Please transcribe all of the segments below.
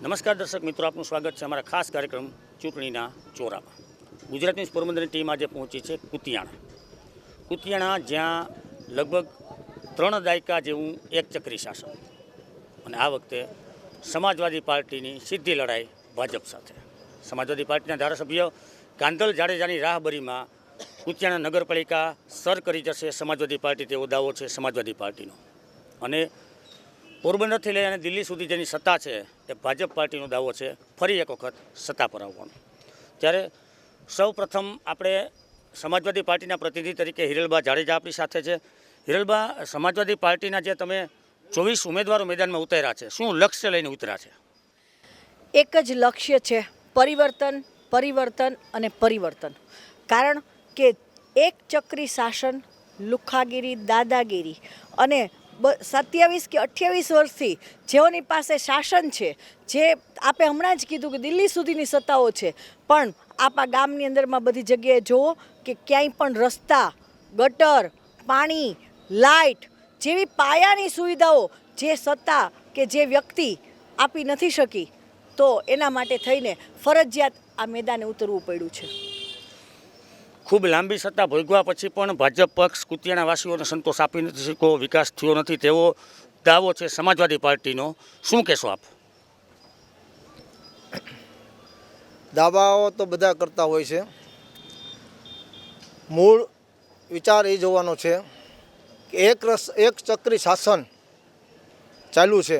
નમસ્કાર દર્શક મિત્રો, આપનું સ્વાગત છે અમારા ખાસ કાર્યક્રમ ચૂંટણીના ચોરામાં. ગુજરાતની પોરબંદરની ટીમ આજે પહોંચી છે કુતિયાણા, જ્યાં લગભગ 3 દાયકા જેવું એક ચક્રી શાસન અને આ વખતે સમાજવાદી પાર્ટીની સીધી લડાઈ ભાજપ સાથે. સમાજવાદી પાર્ટીના ધારાસભ્ય કાંધલ જાડેજાની રાહબરીમાં કુતિયાણા નગરપાલિકા સર કરી જશે સમાજવાદી પાર્ટી, તેવો દાવો છે સમાજવાદી પાર્ટીનો. અને પોરબંદરથી લઈ અને દિલ્હી સુધી જેની સત્તા છે એ ભાજપ પાર્ટીનો દાવો છે ફરી એક વખત સત્તા પર આવવાનો. ત્યારે સૌ પ્રથમ આપણે સમાજવાદી પાર્ટીના પ્રતિનિધિ તરીકે હિરલબા જાડેજા આપણી સાથે છે. હિરલબા, સમાજવાદી પાર્ટીના જે તમે 24 ઉમેદવારો મેદાનમાં ઉતાર્યા છે, શું લક્ષ્ય લઈને ઉતર્યા છે? એક જ લક્ષ્ય છે, પરિવર્તન, પરિવર્તન અને પરિવર્તન. કારણ કે એક ચક્રી શાસન, લુખ્ખાગીરી, દાદાગીરી અને 27 કે 28 વર્ષથી જેઓની પાસે શાસન છે, જે આપે હમણાં જ કીધું કે દિલ્હી સુધીની સત્તાઓ છે, પણ આપણા ગામની અંદરમાં બધી જગ્યાએ જુઓ કે ક્યાંય પણ રસ્તા, ગટર, પાણી, લાઇટ જેવી પાયાની સુવિધાઓ જે સત્તા કે જે વ્યક્તિ આપી નથી શકી, તો એના માટે થઈને ફરજિયાત આ મેદાને ઉતરવું પડ્યું છે. ખૂબ લાંબી સત્તા ભોગવા પછી પણ ભાજપ પક્ષ કુતિયાણા વાસીઓને સંતોષ આપી નથી શક્યો, વિકાસ થયો નથી તેવો દાવો છે સમાજવાદી પાર્ટીનો. શું કહેશો આપ? દાવાઓ તો બધા કરતા હોય છે, મૂળ વિચાર એ જોવાનો છે કે એક ચક્રી શાસન ચાલ્યું છે.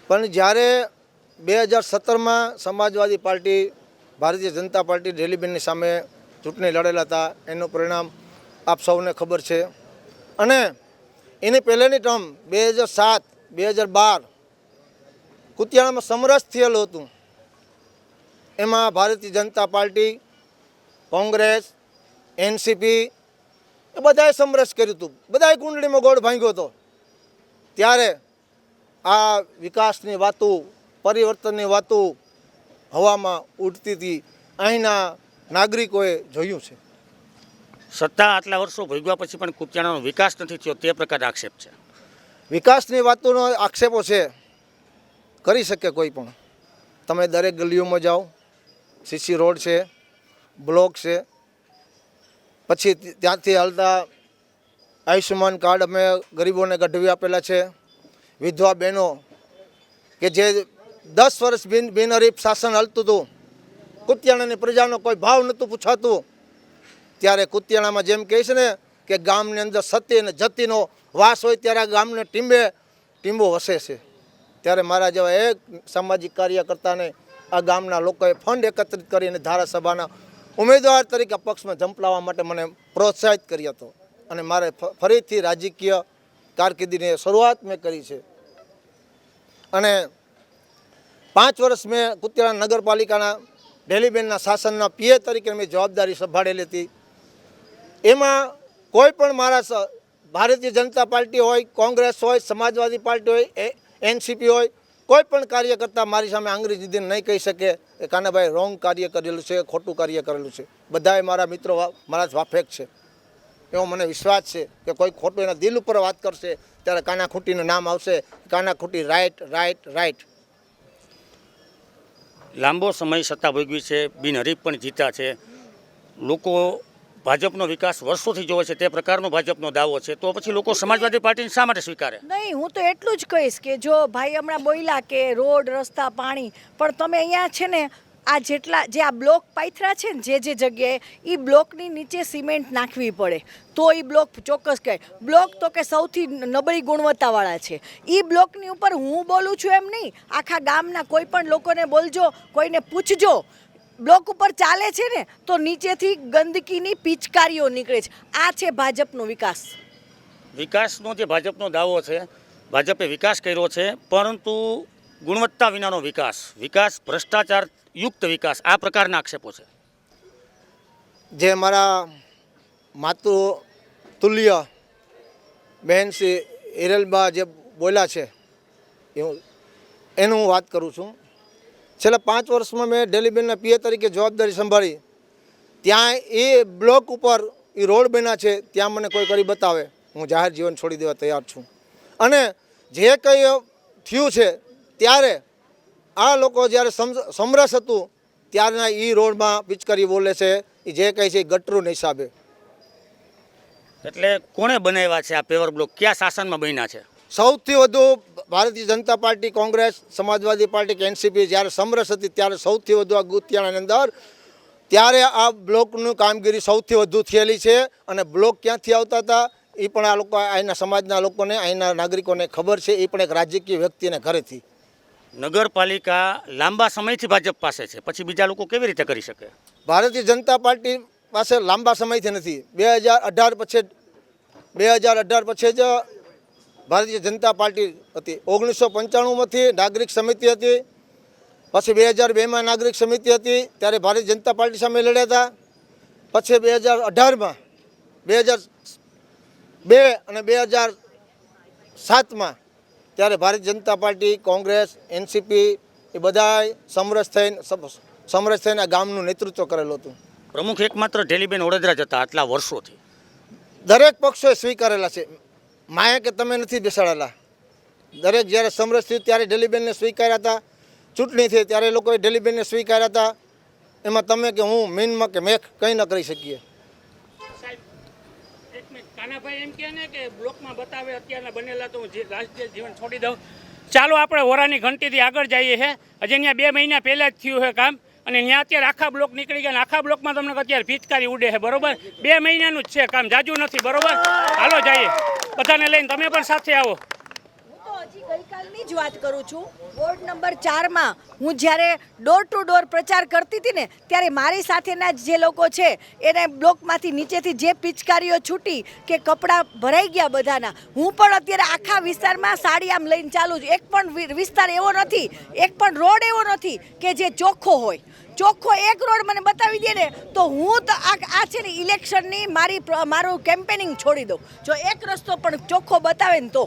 પણ જ્યારે 2017માં સમાજવાદી પાર્ટી, ભારતીય જનતા પાર્ટી રેલીબેનની સામે ચૂંટણી લડેલા હતા, એનું પરિણામ આપ સૌને ખબર છે. અને એની પહેલાંની ટર્મ 2007-2012 કુતિયાણામાં સમરસ થયેલું હતું. એમાં ભારતીય જનતા પાર્ટી, કોંગ્રેસ, એનસીપી એ બધાએ સમરસ કર્યું હતું, બધાએ કુંડળીમાં ગોળ ભાંગ્યો હતો. ત્યારે આ વિકાસની વાતો, પરિવર્તનની વાતો હવામાં ઉડતી હતી. અહીંના નાગરિકોએ જોયું છે. સત્તા આટલા વર્ષો ભોગવા પછી પણ કુતિયાણાનો વિકાસ નથી થયો, તે પ્રકારના આક્ષેપ છે. વિકાસની વાતોનો આક્ષેપો છે, કરી શકે કોઈ પણ. તમે દરેક ગલીઓમાં જાઓ, સીસી રોડ છે, બ્લોક છે, પછી ત્યાંથી હાલતા આયુષ્યમાન કાર્ડ અમે ગરીબોને ગઢવી આપેલા છે. વિધવા બહેનો કે જે 10 વર્ષ બિનહરીફ શાસન હાલતું હતું, કુતિયાણાની પ્રજાનો કોઈ ભાવ નહોતું પૂછાતું, ત્યારે કુતિયાણામાં જેમ કહે છે ને કે ગામની અંદર સતી અને જતીનો વાસ હોય, ત્યારે ગામને ટીંબો વસે છે. ત્યારે મારા જેવા એક સામાજિક કાર્યકર્તાને આ ગામના લોકોએ ફંડ એકત્રિત કરીને ધારાસભાના ઉમેદવાર તરીકે પક્ષમાં ઝંપલાવવા માટે મને પ્રોત્સાહિત કર્યો હતો. અને મારે ફરીથી રાજકીય કારકિર્દીની શરૂઆત મેં કરી છે. અને 5 વર્ષ મેં કુતિયાણા નગરપાલિકાના ડેલીબેનના શાસનના પીએ તરીકે મેં જવાબદારી સંભાળેલી હતી. એમાં કોઈ પણ મારા ભારતીય જનતા પાર્ટી હોય, કોંગ્રેસ હોય, સમાજવાદી પાર્ટી હોય, એનસીપી હોય, કોઈ પણ કાર્યકર્તા મારી સામે આંગળી જીદીને નહીં કહી શકે કે કાનાભાઈ રોંગ કાર્ય કરેલું છે, ખોટું કાર્ય કરેલું છે. બધાએ મારા મિત્રો મારા વાફેક છે, એવો મને વિશ્વાસ છે કે કોઈ ખોટું એના દિલ ઉપર વાત કરશે ત્યારે કાનાખૂંટીનું નામ આવશે. કાનાખૂંટી રાઈટ રાઈટ રાઈટ. લાંબો સમય સત્તા ભોગવી છે, બિનહરીફ પણ જીત્યા છે, લોકો ભાજપનો વિકાસ વર્ષોથી જોવે છે, તે પ્રકારનો ભાજપનો દાવો છે, તો પછી લોકો સમાજવાદી પાર્ટીને શા માટે સ્વીકારે? નહીં, હું તો એટલું જ કહીશ કે જો ભાઈ હમણાં બોલ્યા કે રોડ, રસ્તા, પાણી, પણ તમે અહીંયા છે ને આ જેટલા જે આ બ્લોક પાથરા છે ને જે જગ્યાએ, એ બ્લોકની નીચે સિમેન્ટ નાખવી પડે તો એ બ્લોક ચોક્કસ કહે. બ્લોક તો કે સૌથી નબળી ગુણવત્તાવાળા છે. એ બ્લોકની ઉપર હું બોલું છું એમ નહીં, આખા ગામના કોઈ પણ લોકોને બોલજો, કોઈને પૂછજો. બ્લોક ઉપર ચાલે છે ને તો નીચેથી ગંદકીની પિચકારીઓ નીકળે છે. આ છે ભાજપનો વિકાસ. વિકાસનો જે ભાજપનો દાવો છે, ભાજપે વિકાસ કર્યો છે, પરંતુ ગુણવત્તા વિનાનો વિકાસ, ભ્રષ્ટાચાર યુક્ત વિકાસ, આ પ્રકારના આક્ષેપો છે. જે મારા માતૃ તુલ્ય બહેન શ્રી હિરલબા જે બોલ્યા છે એનું હું વાત કરું છું. છેલ્લા 5 વર્ષમાં મેં ડેલીબેનના પીએ તરીકે જવાબદારી સંભાળી. ત્યાં એ બ્લોક ઉપર એ રોડ બન્યા છે, ત્યાં મને કોઈ કરી બતાવે, હું જાહેર જીવન છોડી દેવા તૈયાર છું. અને જે કંઈ થયું છે ત્યારે આ લોકો જ્યારે સમરસ હતું ત્યારના એ રોડમાં પિચકારી બોલે છે, એ જે કહે છે એ ગટરું હિસાબે. એટલે કોણે બનાવ્યા છે આ પેવર બ્લોક? કયા શાસનમાં બન્યા છે? સૌથી વધુ ભારતીય જનતા પાર્ટી, કોંગ્રેસ, સમાજવાદી પાર્ટી કે એનસીપી જ્યારે સમરસ હતી ત્યારે સૌથી વધુ આ ગુતિયાણાની અંદર ત્યારે આ બ્લોકનું કામગીરી સૌથી વધુ થયેલી છે. અને બ્લોક ક્યાંથી આવતા હતા એ પણ આ લોકો, અહીંના સમાજના લોકોને, અહીંના નાગરિકોને ખબર છે. એ પણ એક રાજકીય વ્યક્તિને ઘરેથી. નગરપાલિકા લાંબા સમયથી ભાજપ પાસે છે, પછી બીજા લોકો કેવી રીતે કરી શકે? ભારતીય જનતા પાર્ટી પાસે લાંબા સમયથી નથી. 2018 પછી જ ભારતીય જનતા પાર્ટી હતી. 1995માંથી નાગરિક સમિતિ હતી, પછી 2002માં નાગરિક સમિતિ હતી, ત્યારે ભારતીય જનતા પાર્ટી સામે લડ્યા હતા. પછી 2018માં, 2002 અને 2007માં ત્યારે ભારતીય જનતા પાર્ટી, કોંગ્રેસ, એનસીપી એ બધાય સમરસ થઈને આ ગામનું નેતૃત્વ કરેલું હતું. પ્રમુખ એકમાત્ર ઢેલીબેન ઓડેદરા જ હતા આટલા વર્ષોથી. દરેક પક્ષોએ સ્વીકારેલા છે. માએ કે તમે નથી બેસાડેલા. દરેક જ્યારે સમરસ થયું ત્યારે ઢેલીબેનને સ્વીકાર્યા હતા. ચૂંટણી થઈ ત્યારે લોકોએ ઢેલીબેનને સ્વીકાર્યા હતા. એમાં તમે કે હું, મીનમાં કે મેખ કંઈ ન કરી શકીએ. કાનાભાઈ એમ કહે ને કે બ્લોકમાં બતાવે અત્યારના બનેલા તો હું રાજકીય જીવન છોડી દઉં. ચાલો આપણે વોરાની ઘંટીથી આગળ જઈએ છે. હજી ત્યાં 2 મહિના પહેલાં જ થયું છે કામ, અને ત્યાં અત્યારે આખા બ્લોક નીકળી ગયા. આખા બ્લોકમાં તમને અત્યારે પિચકારી ઉડે છે, બરોબર? 2 મહિનાનું જ છે કામ, જાજુ નથી, બરોબર? હાલો જઈએ, બધાને લઈને તમે પણ સાથે આવો. હજી ગઈકાલની જ વાત કરું છું. વોર્ડ નંબર 4માં હું જ્યારે ડોર ટુ ડોર પ્રચાર કરતી હતી ને, ત્યારે મારી સાથેના જે લોકો છે એને બ્લોકમાંથી નીચેથી જે પિચકારીઓ છૂટી કે કપડાં ભરાઈ ગયા બધાના, હું પણ અત્યારે આખા વિસ્તારમાં સાડી આમ લઈને ચાલું છું. એક પણ વિસ્તાર એવો નથી, એક પણ રોડ એવો નથી કે જે ચોખ્ખો હોય. ચોખ્ખો એક રોડ મને બતાવી દે ને તો હું તો આ છે ને ઇલેક્શનની મારું કેમ્પેનિંગ છોડી દઉં, જો એક રસ્તો પણ ચોખ્ખો બતાવે ને તો.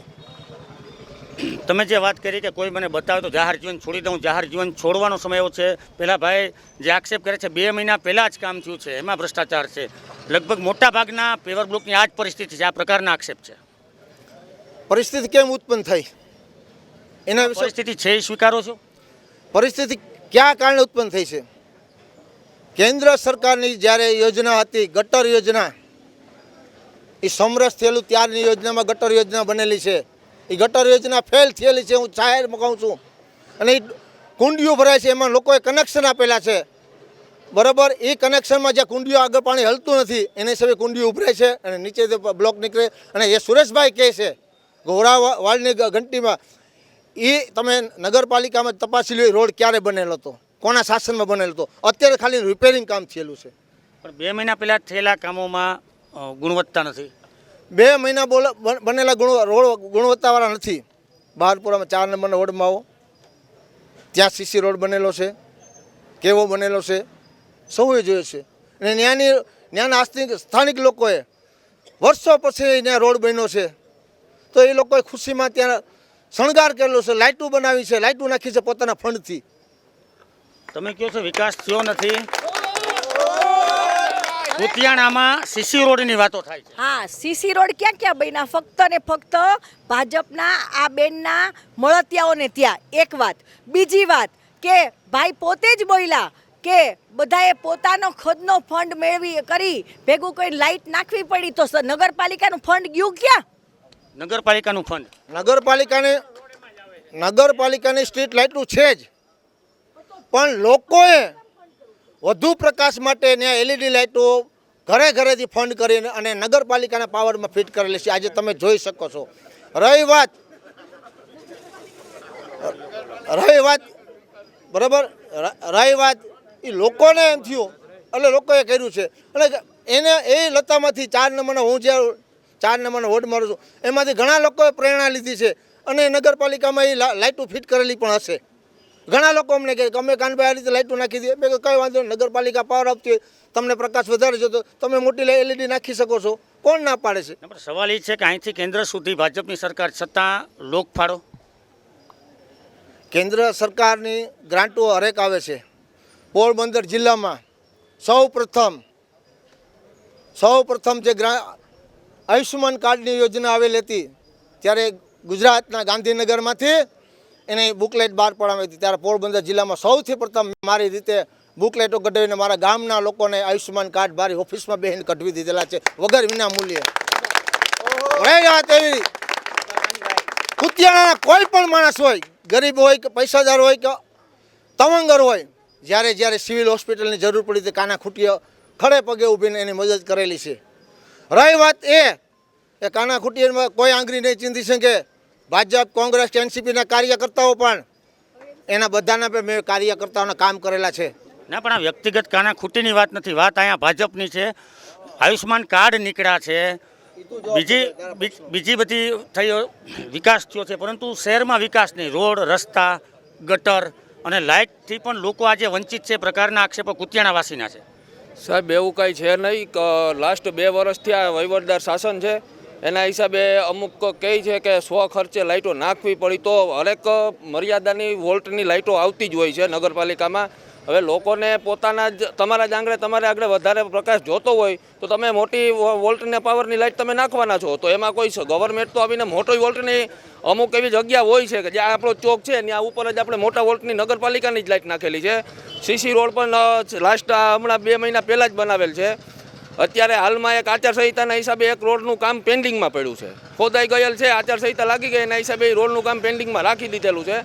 તમે જે વાત કરી કે કોઈ મને બતાવે તો જાહેર જીવન છોડી દઉં, જાહેર જીવન છોડવાનો સમય એવો છે. પહેલાં ભાઈ જે આક્ષેપ કરે છે 2 મહિના પહેલાં જ કામ થયું છે, એમાં ભ્રષ્ટાચાર છે. લગભગ મોટા ભાગના પેવર બ્લોકની આ જ પરિસ્થિતિ છે. આ પ્રકારના આક્ષેપ છે. પરિસ્થિતિ કેમ ઉત્પન્ન થઈ એના વિશે પરિસ્થિતિ છે એ સ્વીકારો છો? પરિસ્થિતિ કયા કારણે ઉત્પન્ન થઈ છે? કેન્દ્ર સરકારની જ્યારે યોજના હતી ગટર યોજના, એ સમરસ થયેલું ત્યારની યોજનામાં ગટર યોજના બનેલી છે. એ ગટર યોજના ફેલ થયેલી છે, હું જાહેરમાં કહું છું. અને એ કુંડીઓ ભરાય છે, એમાં લોકોએ કનેક્શન આપેલા છે, બરાબર? એ કનેક્શનમાં જ્યાં કુંડીઓ આગળ પાણી હલતું નથી એને હિસાબે કુંડીઓ ઉભરાય છે અને નીચે બ્લોક નીકળે. અને એ સુરેશભાઈ કહે છે ઘોડાવાળની ઘંટીમાં, એ તમે નગરપાલિકામાં તપાસી લો રોડ ક્યારે બનેલો હતો, કોના શાસનમાં બનેલો હતો. અત્યારે ખાલી રિપેરિંગ કામ થયેલું છે. પણ 2 મહિના પહેલાં થયેલા કામોમાં ગુણવત્તા નથી. 2 મહિના બનેલા રોડ ગુણવત્તાવાળા નથી. બહારપુરામાં 4 નંબરના રોડમાં આવો, ત્યાં સીસી રોડ બનેલો છે, કેવો બનેલો છે સૌએ જોયો છે. અને ત્યાંના સ્થાનિક લોકોએ વર્ષો પછી ત્યાં રોડ બન્યો છે તો એ લોકોએ ખુશીમાં ત્યાં શણગાર કરેલો છે, લાઇટો બનાવી છે, લાઇટો નાખી છે પોતાના ફંડથી. તમે કહો છો વિકાસ થયો નથી, કુતિયાણામાં સીસી રોડની વાતો થાય છે. હા, સીસી રોડ ક્યાં ક્યાં બન્યા? ફક્ત ને ફક્ત ભાજપના આ બેનના મળતિયાઓને ત્યાં. એક વાત. બીજી વાત કે ભાઈ પોતે જ બોલ્યા કે બધાએ પોતાનો ખુદનો ફંડ કરી ભેગું કરીને લાઇટ નાખવી પડી, તો નગરપાલિકાનું ફંડ ગયું ક્યાં? નગરપાલિકાનું ફંડ, નગરપાલિકાની સ્ટ્રીટ લાઇટો છે જ, પણ લોકોએ વધુ પ્રકાશ માટે ત્યાં એલઈડી લાઇટો ઘરેથી ફંડ કરીને અને નગરપાલિકાના પાવરમાં ફિટ કરેલી છે. આજે તમે જોઈ શકો છો. રહી વાત બરાબર, રહી વાત એ લોકોને એમ થયું એટલે લોકોએ કર્યું છે. અને એને એ લતામાંથી 4 નંબરના, હું જે 4 નંબરના વોર્ડ મારું છું એમાંથી ઘણા લોકોએ પ્રેરણા લીધી છે અને નગરપાલિકામાં એ લાઇટો ફિટ કરેલી પણ હશે. ઘણા લોકો અમને કહે કે અમે કાનભાઈ આ રીતે લાઇટો નાખી દઈએ. મેં કંઈ વાંધો નહીં, નગરપાલિકા પાવર આપતી હોય, તમને પ્રકાશ વધારે જોતો તમે મોટી એલઈડી નાખી શકો છો, કોણ ના પાડે છે? પણ સવાલ એ છે કે અહીંથી કેન્દ્ર સુધી ભાજપની સરકાર છતાં લોકફાળો. કેન્દ્ર સરકારની ગ્રાન્ટો હરેક આવે છે. પોરબંદર જિલ્લામાં સૌ પ્રથમ જે આયુષ્યમાન કાર્ડની યોજના આવેલી હતી ત્યારે ગુજરાતના ગાંધીનગરમાંથી એની બુકલેટ બહાર પાડવામાં હતી ત્યારે પોરબંદર જિલ્લામાં સૌથી પ્રથમ મારી રીતે બુકલેટો કઢાવીને મારા ગામના લોકોને આયુષ્યમાન કાર્ડ મારી ઓફિસમાં બેસીને કઢવી દીધેલા છે વગર વિના મૂલ્યે. એવી કુતિયાણાના કોઈ પણ માણસ હોય, ગરીબ હોય કે પૈસાદાર હોય કે તવંગર હોય, જ્યારે જ્યારે સિવિલ હોસ્પિટલની જરૂર પડી તે કાના ખૂટીએ ખડે પગે ઊભીને એની મદદ કરેલી છે. રહી વાત એ કાના ખૂટીમાં કોઈ આંગળી નહીં ચીંધી શકે. ભાજપ, કોંગ્રેસ, એનસીપીના કાર્યકર્તાઓ પણ એના બધાના પણ મેં કાર્યકર્તાઓના કામ કરેલા છે. ના, પણ આ વ્યક્તિગત કાના ખૂટીની વાત નથી, વાત અહીંયા ભાજપની છે. આયુષ્યમાન કાર્ડ નીકળ્યા છે, બીજી બધી થઈ વિકાસ થયો છે, પરંતુ શહેરમાં વિકાસ નહીં. રોડ, રસ્તા, ગટર અને લાઇટથી પણ લોકો આજે વંચિત છે પ્રકારના આક્ષેપો કુતિયાણાવાસીના છે. સાહેબ એવું કાંઈ છે નહીં. લાસ્ટ 2 વર્ષથી આ વહીવટદાર શાસન છે, એના હિસાબે અમુક કહે છે કે ખર્ચે લાઇટો નાખવી પડી તો હરેક મર્યાદાની વોલ્ટની લાઇટો આવતી જ હોય છે નગરપાલિકામાં. હવે લોકોને પોતાના જ તમારા જ આંગણે તમારે આગળ વધારે પ્રકાશ જોતો હોય તો તમે મોટી વોલ્ટને પાવરની લાઇટ તમે નાખવાના છો. તો એમાં કોઈ ગવર્મેન્ટ તો આવીને મોટી વોલ્ટની અમુક એવી જગ્યા હોય છે કે જ્યાં આપણો ચોક છે ત્યાં ઉપર જ આપણે મોટા વોલ્ટની નગરપાલિકાની જ લાઇટ નાખેલી છે. સીસી રોડ પણ લાસ્ટ હમણાં 2 મહિના પહેલાં જ બનાવેલ છે. અત્યારે હાલમાં એક આચારસંહિતાના હિસાબે એક રોડનું કામ પેન્ડિંગમાં પડ્યું છે, ખોદાઈ ગયેલ છે, આચારસંહિતા લાગી ગઈ એના હિસાબે એ રોડનું કામ પેન્ડિંગમાં રાખી દીધેલું છે.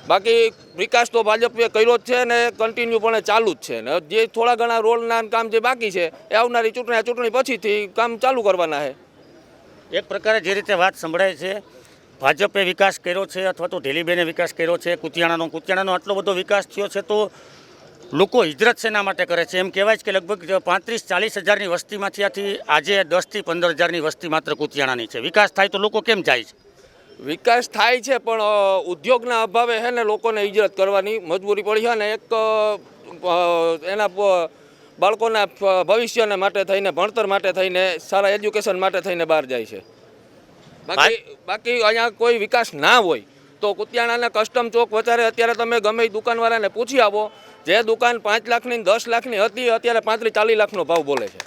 બાકી વિકાસ તો ભાજપે કર્યો જ છે ને કન્ટિન્યુ પણ ચાલુ જ છે. ને જે થોડા ઘણા રોડના કામ જે બાકી છે એ આવનારી ચૂંટણી પછીથી કામ ચાલુ કરવાના છે. એક પ્રકારે જે રીતે વાત સંભળાય છે, ભાજપે વિકાસ કર્યો છે અથવા તો ઢેલીબેને વિકાસ કર્યો છે, કુતિયાણાનો આટલો બધો વિકાસ થયો છે તો લોકો હિજરત શેના માટે કરે છે? એમ કહેવાય છે કે લગભગ 35-40 હજારની વસ્તીમાંથી આજે 10થી 15 હજારની વસ્તી માત્ર કુતિયાણાની છે. વિકાસ થાય તો લોકો કેમ જાય છે? વિકાસ થાય છે પણ ઉદ્યોગના અભાવે છે ને લોકોને હિજરત કરવાની મજબૂરી પડી છે. અને એક એના બાળકોના ભવિષ્યને માટે થઈને, ભણતર માટે થઈને, સારા એજ્યુકેશન માટે થઈને બહાર જાય છે. બાકી અહીંયા કોઈ વિકાસ ના હોય તો કુતિયાણાના કસ્ટમ ચોક વચારે અત્યારે તમે ગમે એ દુકાનવાળાને પૂછી આવો, જે દુકાન 5 લાખની 10 લાખની હતી અત્યારે 35-40 લાખનો ભાવ બોલે છે.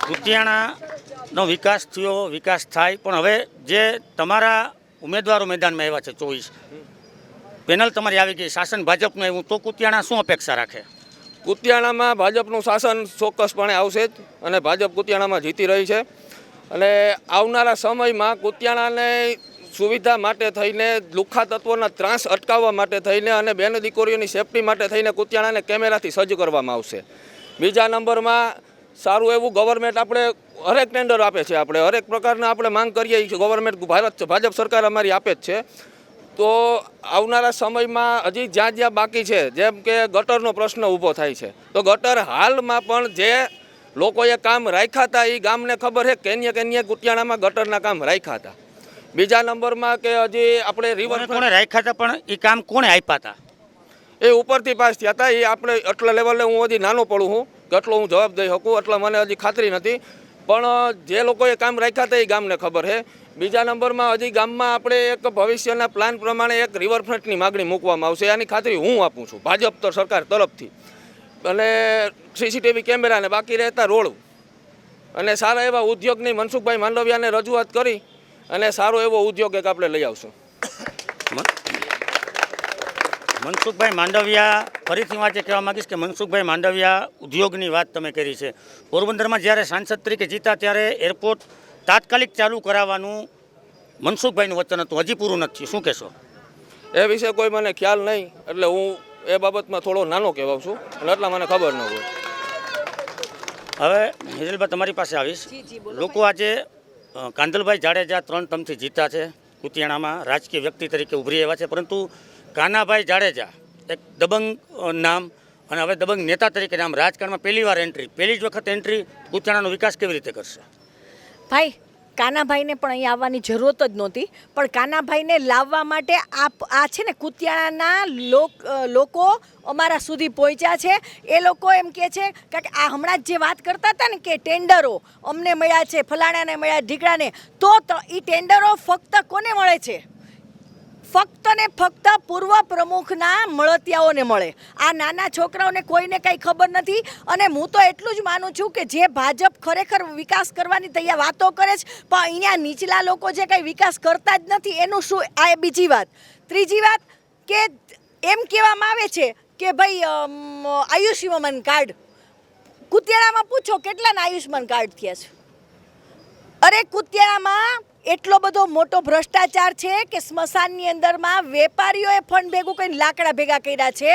કુતિયાણાનો વિકાસ થયો, વિકાસ થાય, પણ હવે જે તમારા ઉમેદવારો મેદાનમાં આવ્યા છે 24 પેનલ તમારી આવી ગઈ, શાસન ભાજપનું આવ્યું, તો કુતિયાણા શું અપેક્ષા રાખે? કુતિયાણામાં ભાજપનું શાસન ચોક્કસપણે આવશે જ અને ભાજપ કુતિયાણામાં જીતી રહી છે. અને આવનારા સમયમાં કુતિયાણાને સુવિધા માટે થઈને, લુખ્ખા તત્વોના ત્રાસ અટકાવવા માટે થઈને અને બેન દીકરીઓની સેફટી માટે થઈને કુતિયાણાને કેમેરાથી સજ્જ કરવામાં આવશે. બીજા નંબરમાં સારું એવું ગવર્મેન્ટ આપણે હરેક ટેન્ડર આપે છે, આપણે હરેક પ્રકારના આપણે માંગ કરીએ છીએ, ગવર્મેન્ટ ભાજપ સરકાર અમારી આપે જ છે. તો આવનારા સમયમાં હજી જ્યાં જ્યાં બાકી છે, જેમ કે ગટરનો પ્રશ્ન ઊભો થાય છે, તો ગટર હાલમાં પણ જે લોકોએ કામ રાખ્યા હતા એ ગામને ખબર છે કેન્યા કુતિયાણામાં ગટરના કામ રાખ્યા હતા. બીજા નંબરમાં કે હજી આપણે રિવર કોણે રાખ્યા હતા પણ એ કામ કોણે આપ્યા હતા? એ ઉપરથી પાસ થયા હતા. એ આપણે એટલા લેવલે હું હજી નાનો પડું છું કે એટલો હું જવાબ દઈ શકું એટલે મને હજી ખાતરી નથી, પણ જે લોકોએ કામ રાખ્યા હતા એ ગામને ખબર છે. બીજા નંબરમાં હજી ગામમાં આપણે એક ભવિષ્યના પ્લાન પ્રમાણે એક રિવરફ્રન્ટની માગણી મૂકવામાં આવશે, આની ખાતરી હું આપું છું ભાજપ સરકાર તરફથી. અને સીસીટીવી કેમેરાને બાકી રહેતા રોડ અને સારા એવા ઉદ્યોગની મનસુખભાઈ માંડવિયાને રજૂઆત કરી અને સારો એવો ઉદ્યોગ એક આપણે લઈ આવશું. મનસુખભાઈ માંડવિયા, ફરીથી હું આજે કહેવા માગીશ કે મનસુખભાઈ માંડવિયા ઉદ્યોગની વાત તમે કરી છે. પોરબંદરમાં જ્યારે સાંસદ તરીકે જીતા ત્યારે એરપોર્ટ તાત્કાલિક ચાલુ કરાવવાનું મનસુખભાઈનું વચન હતું, હજી પૂરું નથી. શું કહેશો? એ વિશે કોઈ મને ખ્યાલ નહીં, એટલે હું એ બાબતમાં થોડો નાનો કહેવાઉં છું અને એટલા મને ખબર ન હોય. હવે હિજલભાઈ તમારી પાસે આવીશ. લોકો આજે કાંદલભાઈ જાડેજા 3 ટર્મથી જીતા છે કુતિયાણામાં, રાજકીય વ્યક્તિ તરીકે ઉભરી આવ્યા છે, પરંતુ કાનાભાઈ જાડેજા એક દબંગ નામ અને હવે દબંગ નેતા તરીકે નામ, રાજકારણમાં પહેલી જ વખત એન્ટ્રી, કુતિયાણાનો વિકાસ કેવી રીતે કરશે? ભાઈ, કાનાભાઈને પણ અહીંયા આવવાની જરૂરત જ નહોતી, પણ કાનાભાઈને લાવવા માટે આ છે ને કુતિયાણાના લોકો અમારા સુધી પહોંચ્યા છે. એ લોકો એમ કહે છે કે આ હમણાં જ જે વાત કરતા હતા ને કે ટેન્ડરો અમને મળ્યા છે, ફલાણાને મળ્યા, ઢીકડાને, તો એ ટેન્ડરો ફક્ત કોને મળે છે? ફક્ત ને ફક્ત પૂર્વ પ્રમુખના મળતિયાઓને મળે. આ નાના છોકરાઓને કોઈને કંઈ ખબર નથી. અને હું તો એટલું જ માનું છું કે જે ભાજપ ખરેખર વિકાસ કરવાની તૈયાર વાતો કરે છે, પણ અહીંયા નીચલા લોકો જે કંઈ વિકાસ કરતા જ નથી એનું શું? આ બીજી વાત. ત્રીજી વાત કે એમ કહેવામાં આવે છે કે ભાઈ આયુષ્યમાન કાર્ડ, કુતિયાણામાં પૂછો કેટલાના આયુષ્યમાન કાર્ડ થયા છે? અરે કુતિયાણામાં એટલો બધો મોટો ભ્રષ્ટાચાર છે કે સ્મશાનની અંદરમાં વેપારીઓએ ફંડ ભેગું કરીને લાકડા ભેગા કર્યા છે.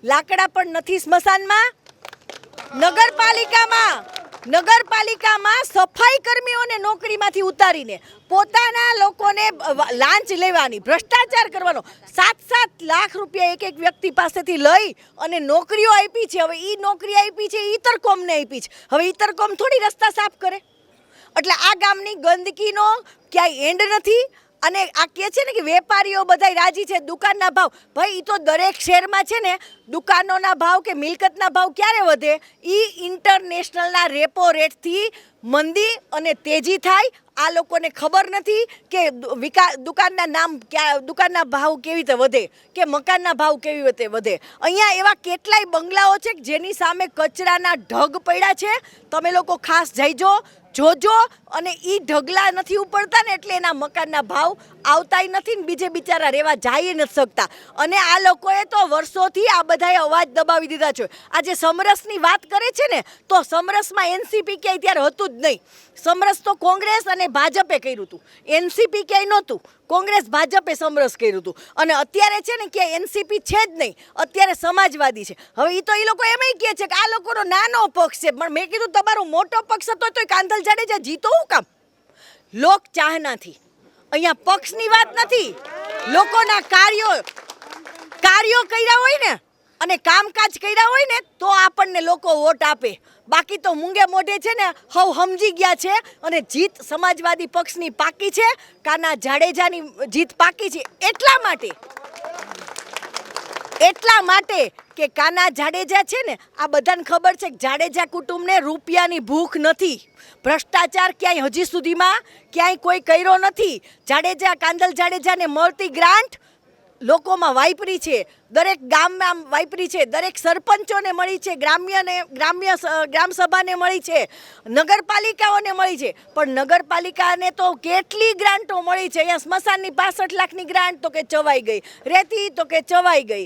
લાકડા પણ નથી સ્મશાનમાં. નગરપાલિકામાં સફાઈ કર્મીઓને નોકરીમાંથી ઉતારીને પોતાના લોકોને લાંચ લેવાની, ભ્રષ્ટાચાર કરવાનો, 7-7 લાખ રૂપિયા એક વ્યક્તિ પાસેથી લઈ અને નોકરીઓ આપી છે. હવે એ નોકરી આપી છે ઈતરકોમને આપી છે. હવે ઈતરકોમ થોડી રસ્તા સાફ કરે? એટલે આ ગામની ગંદકીનો ક્યાંય એન્ડ નથી. અને આ કહે છે ને કે વેપારીઓ બધા રાજી છે, દુકાનના ભાવ, ભાઈ એ તો દરેક શહેરમાં છે ને દુકાનોના ભાવ કે મિલકતના ભાવ ક્યારે વધે? એ ઇન્ટરનેશનલના રેપો રેટથી મંદી અને તેજી થાય. આ લોકોને ખબર નથી કે દુકાનના ભાવ કેવી રીતે વધે કે મકાનના ભાવ કેવી રીતે વધે. અહીંયા એવા કેટલાય બંગલાઓ છે જેની સામે કચરાના ઢગ પડ્યા છે. તમે લોકો ખાસ જઈજો, જોજો. અને એ ઢગલા નથી ઉપડતા ને એટલે એના મકાનના ભાવ આવતાય નથી ને બીજે બિચારા રહેવા જઈ નથી શકતા. અને આ લોકોએ તો વર્ષોથી આ બધાએ અવાજ દબાવી દીધા છે. આજે સમરસની વાત કરે છે ને, તો સમરસમાં એનસીપી ક્યાંય ત્યારે હતું જ નહીં. સમરસ તો કોંગ્રેસ અને ભાજપે કર્યું હતું, એનસીપી ક્યાંય નહોતું. કોંગ્રેસ ભાજપે સમરસ કર્યું હતું. અને અત્યારે છે ને ક્યાંય એનસીપી છે જ નહીં, અત્યારે સમાજવાદી છે. હવે એ તો એ લોકો એમ કહે છે કે આ લોકોનો નાનો પક્ષ છે. પણ મેં કીધું તમારો મોટો પક્ષ હતો તો કાંધલ જાડેજા જીતો હું કામ? લોક ચાહનાથી. અહીંયા પક્ષની વાત નથી, લોકોના કાર્યો કર્યા હોય ને અને કામકાજ કર્યા હોય ને તો આપણને લોકો વોટ આપે. બાકી તો મૂંગે મોઢે છે ને હવ સમજી ગયા છે. અને જીત સમાજવાદી પક્ષની પાકી છે, કાના જાડેજાની જીત પાકી છે. એટલા માટે કે કાના જાડેજા છે ને, આ બધાને ખબર છે કે જાડેજા કુટુંબને રૂપિયાની ભૂખ નથી. ભ્રષ્ટાચાર ક્યાંય હજી સુધીમાં ક્યાંય કોઈ કર્યો નથી. કાંધલ જાડેજાને મળતી ગ્રાન્ટ લોકોમાં વાપરી છે, દરેક ગામમાં વાપરી છે, દરેક સરપંચોને મળી છે, ગ્રામ સભાને મળી છે, નગરપાલિકાઓને મળી છે. પણ નગરપાલિકાને તો કેટલી ગ્રાન્ટો મળી છે. અહીંયા સ્મશાનની 65 લાખની ગ્રાન્ટ તો કે ચવાઈ ગઈ, રેતી તો કે ચવાઈ ગઈ,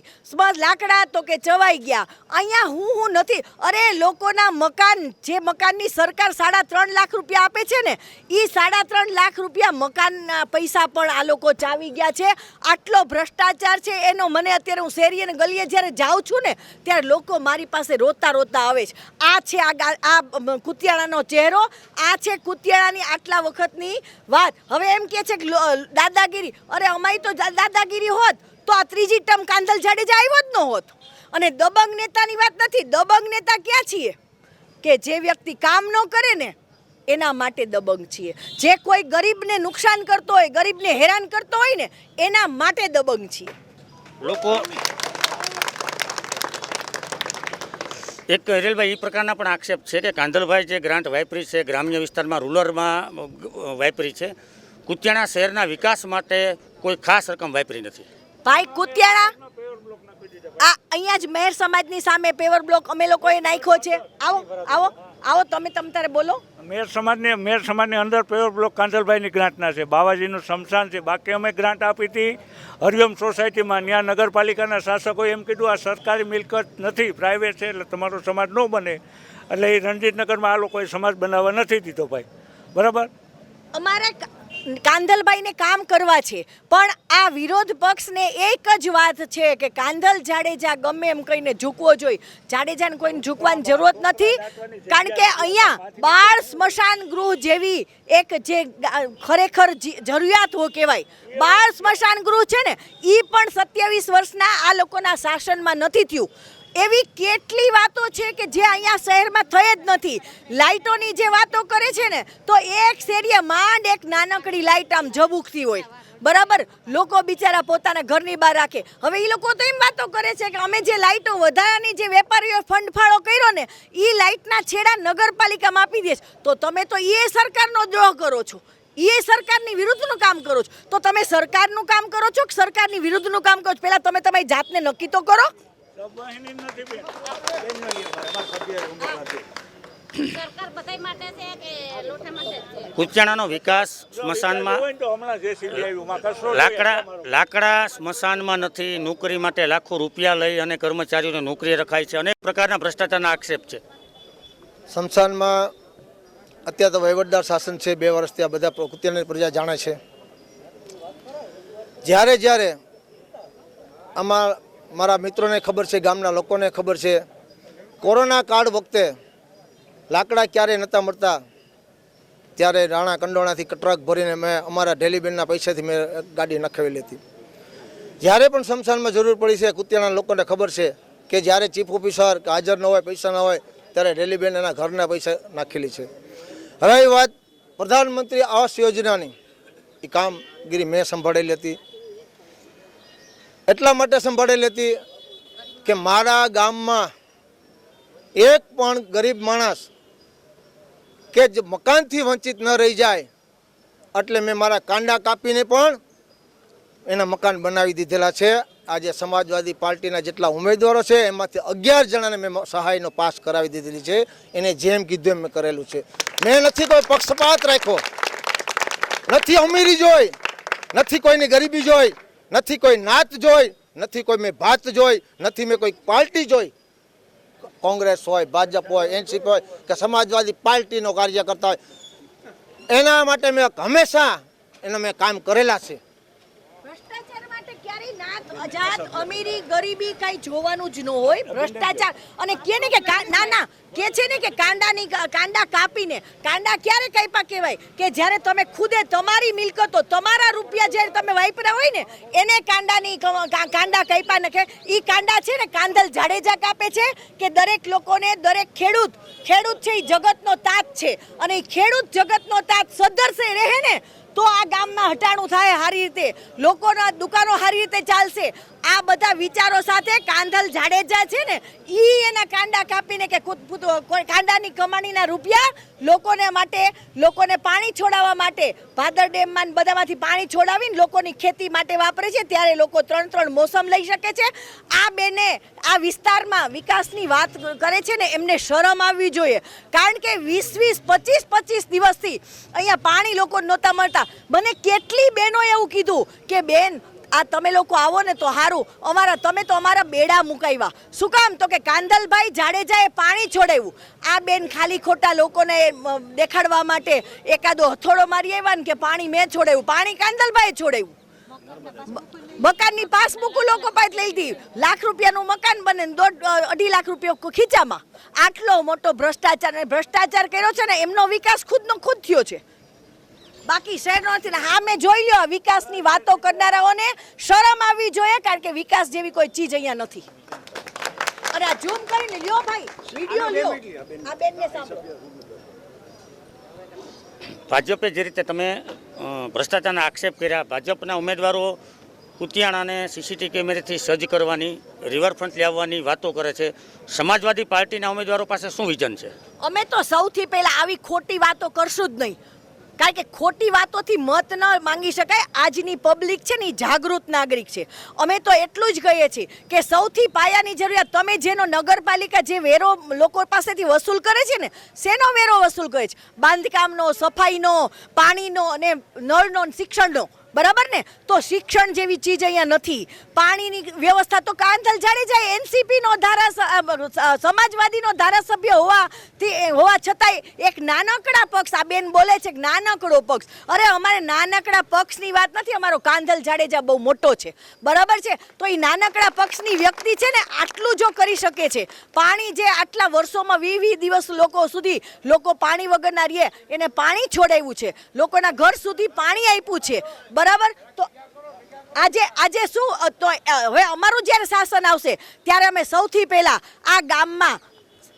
લાકડા તો કે ચવાઈ ગયા. અહીંયા હું નથી. અરે લોકોના મકાન, જે મકાનની સરકાર 3.5 લાખ રૂપિયા આપે છે ને, એ 3.5 લાખ રૂપિયા મકાનના પૈસા પણ આ લોકો ચાવી ગયા છે. આટલો ભ્રષ્ટાચાર છે એનો મને અત્યારે હું શેરી અને ગલીએ જ્યારે જાઉં છું ને ત્યારે લોકો મારી પાસે રોતા આવે છે. આ છે આ કુતિયાણાનો ચહેરો, આ છે કુતિયાણાની આટલા વખતની વાત. હવે એમ કહે છે કે દાદાગીરી. અરે અમારી તો દાદાગીરી હોત તો આ ત્રીજી ટર્મ કાંધલ જાડેજા આવ્યો જ ન હોત. અને દબંગ નેતાની વાત નથી. દબંગ નેતા ક્યાં છીએ? કે જે વ્યક્તિ કામ ન કરે ને એના માટે દબંગ છીએ. જે કોઈ ગરીબને નુકસાન કરતો હોય, ગરીબને હેરાન કરતો હોય ને એના માટે દબંગ છીએ. લોકો એક હિરેલભાઈ એ પ્રકારના પણ આક્ષેપ છે કે કાંધલભાઈ જે ગ્રાન્ટ વાપરી છે ગ્રામ્ય વિસ્તારમાં, રૂરલમાં વાપરી છે, કુતિયાણા શહેરના વિકાસ માટે કોઈ ખાસ રકમ વાપરી નથી. ભાઈ કુતિયાણા આ અહીંયા જ મહેર સમાજની સામે પેવર બ્લોક અમે લોકોએ નાખ્યો છે. આવો તમે તારે બોલો. મેર સમાજની અંદર પેવર બ્લોક કાંધલભાઈની ગ્રાન્ટના છે. બાવાજીનું સ્મશાન છે. બાકી અમે ગ્રાન્ટ આપી હતી હરિઓમ સોસાયટીમાં. ત્યાં નગરપાલિકાના શાસકોએ એમ કીધું આ સરકારી મિલકત નથી, પ્રાઇવેટ છે, એટલે તમારો સમાજ ન બને. એટલે એ રણજીતનગરમાં આ લોકોએ સમાજ બનાવવા નથી દીધો ભાઈ. બરાબર, અમારે કાંધલભાઈને કામ કરવા છે. પણ આ વિરોધ પક્ષને એક જ વાત છે કે કાંધલ જાડેજા ગમે એમ કહીને ઝૂકવો જોઈએ. જાડેજાને કોઈને ઝૂકવાની જરૂરત નથી. કારણ કે અહીંયા બાળ સ્મશાન ગૃહ જેવી એક જે ખરેખર જરૂરિયાત હો કહેવાય, બાળ સ્મશાન ગૃહ છે ને, એ પણ 27 વર્ષના આ લોકોના શાસનમાં નથી થયું. એવી કેટલી વાતો છે કે જે અહીંયા શહેરમાં થઈ જ નથી. લાઇટોની જે વાતો કરે છે ને, તો એક શેરીએ માંડ એક નાનકડી લાઇટ આમ ઝબૂકતી હોય. બરાબર, લોકો બિચારા પોતાના ઘરની બહાર રાખે. હવે એ લોકો તો એમ વાતો કરે છે કે અમે જે લાઇટો વધારાની જે વેપારીઓ ફંડફાળો કર્યો ને એ લાઇટના છેડા નગરપાલિકામાં આપી દે. તો તમે તો એ સરકારનો દ્રોહ કરો છો. એ સરકારની વિરુદ્ધનું કામ કરો છો. તો તમે સરકારનું કામ કરો છો કે સરકારની વિરુદ્ધનું કામ કરો છો? પહેલા તમે તમારી જાતને નક્કી તો કરો. સબવાહિની નથી બેન. બેનની અમારા સભ્ય ઉમેદવાર છે. સરકાર બધાય માટે છે કે લોઠા માટે જ છે? કુતિયાણાનો વિકાસ સ્મશાનમાં હોય ને તો હમણાં JCB આવ્યું, માં કચરો લઈ લાકડા સ્મશાનમાં નથી. નોકરી માટે લાખો રૂપિયા લઈ અને કર્મચારીઓને નોકરી રખાય છે. અનેક પ્રકારના ભ્રષ્ટાચારના આક્ષેપ છે. સ્મશાનમાં અત્યારે તો વહીવટદાર શાસન છે. 2 વર્ષથી આ બધા કુતિયાણાની પ્રજા જાણે છે. જ્યારે જ્યારે આમાં મારા મિત્રોને ખબર છે, ગામના લોકોને ખબર છે, કોરોના કાળ વખતે લાકડા ક્યારેય નહોતા મળતા ત્યારે રાણા કંડોણાથી ટ્રક ભરીને મેં અમારા ઢેલીબેનના પૈસાથી મેં ગાડી નખાવેલી હતી. જ્યારે પણ સ્મશાનમાં જરૂર પડી છે, કુતિયાણા લોકોને ખબર છે કે જ્યારે ચીફ ઓફિસર કે હાજર ન હોય, પૈસા ન હોય, ત્યારે ઢેલીબેન એના ઘરના પૈસા નાખેલી છે. હવે એ વાત પ્રધાનમંત્રી આવાસ યોજનાની એ કામગીરી મેં સંભાળેલી હતી. એટલા માટે સંભાળેલી હતી કે મારા ગામમાં એક પણ ગરીબ માણસ કે જે મકાનથી વંચિત ન રહી જાય એટલે મેં મારા કાંડા કાપીને પણ એના મકાન બનાવી દીધેલા છે. આજે સમાજવાદી પાર્ટીના જેટલા ઉમેદવારો છે એમાંથી 11 જણાને મેં સહાયનો પાસ કરાવી દીધેલી છે. એને જેમ કીધું એમ મેં કરેલું છે. મેં નથી કોઈ પક્ષપાત રાખ્યો, નથી અમીરી જોઈ, નથી કોઈની ગરીબી જોઈ, નથી કોઈ નાત જોઈ, નથી કોઈ મેં ભાત જોઈ, નથી મેં કોઈ પાર્ટી જોઈ. કોંગ્રેસ હોય, ભાજપ હોય, એનસીપી હોય કે સમાજવાદી પાર્ટીનો કાર્ય કરતા હોય, એના માટે મેં હંમેશા એના મેં કામ કરેલા છે. ભ્રષ્ટાચાર માટે ક્યારેય નાત, અજાત, અમીરી, ગરીબી કઈ જોવાનું જ ન હોય. ભ્રષ્ટાચાર અને કે ને કે ના ના કે છે ને કે કાંડા કાપીને, કાંડા ક્યારે કાપ્યા કહેવાય કે જ્યારે તમે ખુદે તમારી મિલકતો, તમારા રૂપિયા જ્યારે તમે વાપર્યા હોય ને એને કાંડા કાપ્યા નખે. એ કાંડા છે ને કાંધલ જાડેજા કાપે છે કે દરેક લોકોને, દરેક ખેડૂત છે એ જગતનો તાત છે. અને એ ખેડૂત જગતનો તાત સદ્ધરસે રહે ને તો આ ગામમાં હટાણું થાય સારી રીતે, લોકોના દુકાનો સારી રીતે ચાલશે. આ બધા વિચારો સાથે કાંધલ જાડેજા છે ને ઈ એના કાંડા કાપીને કે કાંડાની કમાણીના રૂપિયા લોકોને માટે, લોકોને પાણી છોડાવવા માટે, ભાદર ડેમમાં બધામાંથી પાણી છોડાવીને લોકોની ખેતી માટે વાપરે છે. ત્યારે લોકો 3 મોસમ લઈ શકે છે. આ બેને આ વિસ્તારમાં વિકાસની વાત કરે છે ને એમને શરમ આવવી જોઈએ. કારણ કે 20-25 દિવસથી અહીંયા પાણી લોકો નહોતા મળતા. મને કેટલી બહેનોએ એવું કીધું કે બેન આ તમે લોકો આવો ને તો સારું, તમે તો અમારા બેડા મુકાવ્યા. શું કામ? તો કે કાંધલભાઈ જાડેજાએ પાણી છોડાવ્યું. આ બેન ખાલી ખોટા લોકોને દેખાડવા માટે એકાદો હથોડો મારી આવ્યા ને કે પાણી મેં છોડાવ્યું. પાણી કાંધલભાઈએ છોડાવ્યું. મકાનની પાસબુક લોકો પાસે લઈ લીધી. ₹1,00,000 રૂપિયાનું મકાન બને, 2.5 લાખ રૂપિયા ખીચામાં. આટલો મોટો ભ્રષ્ટાચાર કર્યો છે ને એમનો વિકાસ ખુદનો ખુદ થયો છે. બાકી શહેરનો નથી. હા મેં જોઈ લ્યો વિકાસની વાતો કરનારાઓને શરમ આવવી જોઈએ. કારણ કે વિકાસ જેવી કોઈ ચીજ અહીંયા નથી. અને આ ઝૂમ કરીને લ્યો ભાઈ, વિડિયો લ્યો. આ બેનને સાંભળો. ભાજપે જે રીતે તમે ભ્રષ્ટાચારના આક્ષેપ કર્યા, ભાજપના ઉમેદવારો કુતિયાણાને સીસીટીવી કેમેરાથી સજ્જ કરવાની, રિવરફ્રન્ટ લાવવાની વાતો કરે છે. સમાજવાદી પાર્ટીના ઉમેદવારો પાસે શું વિઝન છે? અમે તો સૌથી પહેલા આવી ખોટી વાતો કરશું જ નહીં. કારણ કે ખોટી વાતોથી મત ન માંગી શકાય. આજની પબ્લિક છે ને એ જાગૃત નાગરિક છે. અમે તો એટલું જ કહીએ છીએ કે સૌથી પાયાની જરૂરિયાત, તમે જેનો નગરપાલિકા જે વેરો લોકો પાસેથી વસૂલ કરે છે ને, શેનો વેરો વસૂલ કરે છે? બાંધકામનો, સફાઈનો, પાણીનો અને નળનો, શિક્ષણનો. બરાબર ને? તો શિક્ષણ જેવી ચીજ અહીંયા નથી. પાણીની વ્યવસ્થા તો કાંધલ જાડેજા એનસીપીનો સમાજવાદીનો ધારાસભ્ય હોવા છતાંય એક નાનકડા પક્ષ, આ બેન બોલે છે કે નાનકડો પક્ષ. અરે અમારે નાનકડા પક્ષની વાત નથી, અમારો કાંધલ જાડેજા બહુ મોટો છે. બરાબર છે? તો એ નાનકડા પક્ષની વ્યક્તિ છે ને આટલું જો કરી શકે છે. પાણી જે આટલા વર્ષોમાં 20 દિવસ સુધી લોકો પાણી વગરના રહે એને પાણી છોડાવ્યું છે, લોકોના ઘર સુધી પાણી આપ્યું છે. બરાબર? તો આજે શું, તો હવે અમારું જ્યારે શાસન આવશે ત્યારે અમે સૌથી પહેલા આ ગામમાં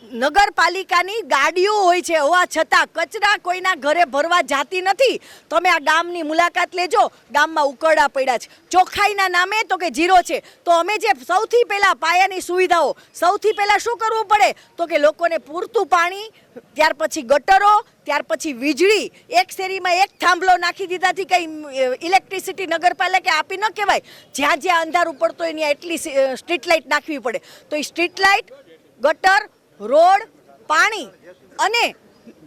નગરપાલિકાની ગાડીઓ હોય છે, હોવા છતાં કચરા કોઈના ઘરે ભરવા જાતી નથી. તમે આ ગામની મુલાકાત લેજો, ગામમાં ઉકરડા પડ્યા છે. ચોખ્ખાઈના નામે તો કે ઝીરો છે. તો અમે જે સૌથી પહેલાં પાયાની સુવિધાઓ, સૌથી પહેલાં શું કરવું પડે તો કે લોકોને પૂરતું પાણી, ત્યાર પછી ગટરો, ત્યાર પછી વીજળી. એક શેરીમાં એક થાંભલો નાખી દીધાથી કંઈ ઇલેક્ટ્રિસિટી નગરપાલિકા આપી ન કહેવાય. જ્યાં જ્યાં અંધારું પડતો હોય ત્યાં એટલી સ્ટ્રીટ લાઇટ નાખવી પડે. તો એ સ્ટ્રીટ લાઇટ, ગટર, રોડ, પાણી અને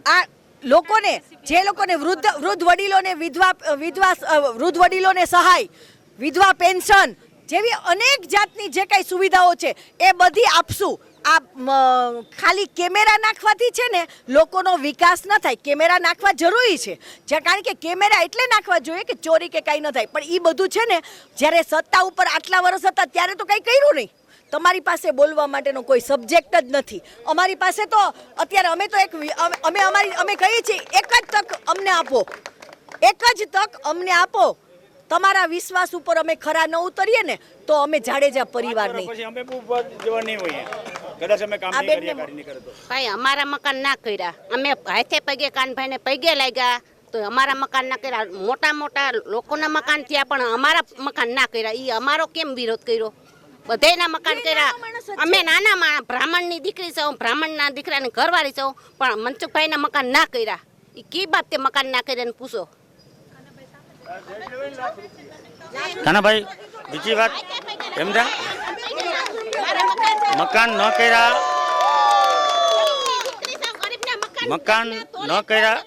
આ લોકોને, જે લોકોને વૃદ્ધ વડીલોને વૃદ્ધ વડીલોને સહાય, વિધવા પેન્શન જેવી અનેક જાતની જે કાંઈ સુવિધાઓ છે એ બધી આપશું. આ ખાલી કેમેરા નાખવાથી છે ને લોકોનો વિકાસ ન થાય. કેમેરા નાખવા જરૂરી છે, કારણ કે કેમેરા એટલે નાખવા જોઈએ કે ચોરી કે કાંઈ ન થાય. પણ એ બધું છે ને, જ્યારે સત્તા ઉપર આટલા વર્ષ હતા ત્યારે તો કંઈ કર્યું નહીં. તમારી પાસે બોલવા માટેનો કોઈ સબ્જેક્ટ જ નથી. અમારી પાસે તો અત્યારે અમે કહીએ છીએ એક જ તક અમને આપો, એક જ તક અમને આપો. તમારા વિશ્વાસ ઉપર અમે ખરા ન ઉતરીએ ને તો અમે જાડેજા પરિવાર નહીં. પછી અમે બહુ જવા નહીં હોઈએ, કદાચ અમે કામ નહીં કરીએ, કાર્ય નહીં કરે તો. ભાઈ અમારા મકાન ના કર્યા, અમે હાથે પગે કાનભાઈને પગે લાગ્યા તો અમારા મકાન ના કર્યા. મોટા મોટા લોકોના મકાન થયા પણ અમારા મકાન ના કર્યા. એ અમારો કેમ વિરોધ કર્યો? બધાયના મકાન કર્યા. અમે નાના માણસ, બ્રાહ્મણની દીકરી છું, બ્રાહ્મણના દીકરાની ઘરવાળી છું, પણ મનસુખભાઈના મકાન ના કર્યા. એ કી બાબતે મકાન ના કર્યા ને પૂછો. કાનાભાઈ, બીજી વાત સમજા, મકાન ન કર્યા, મકાન ન કર્યા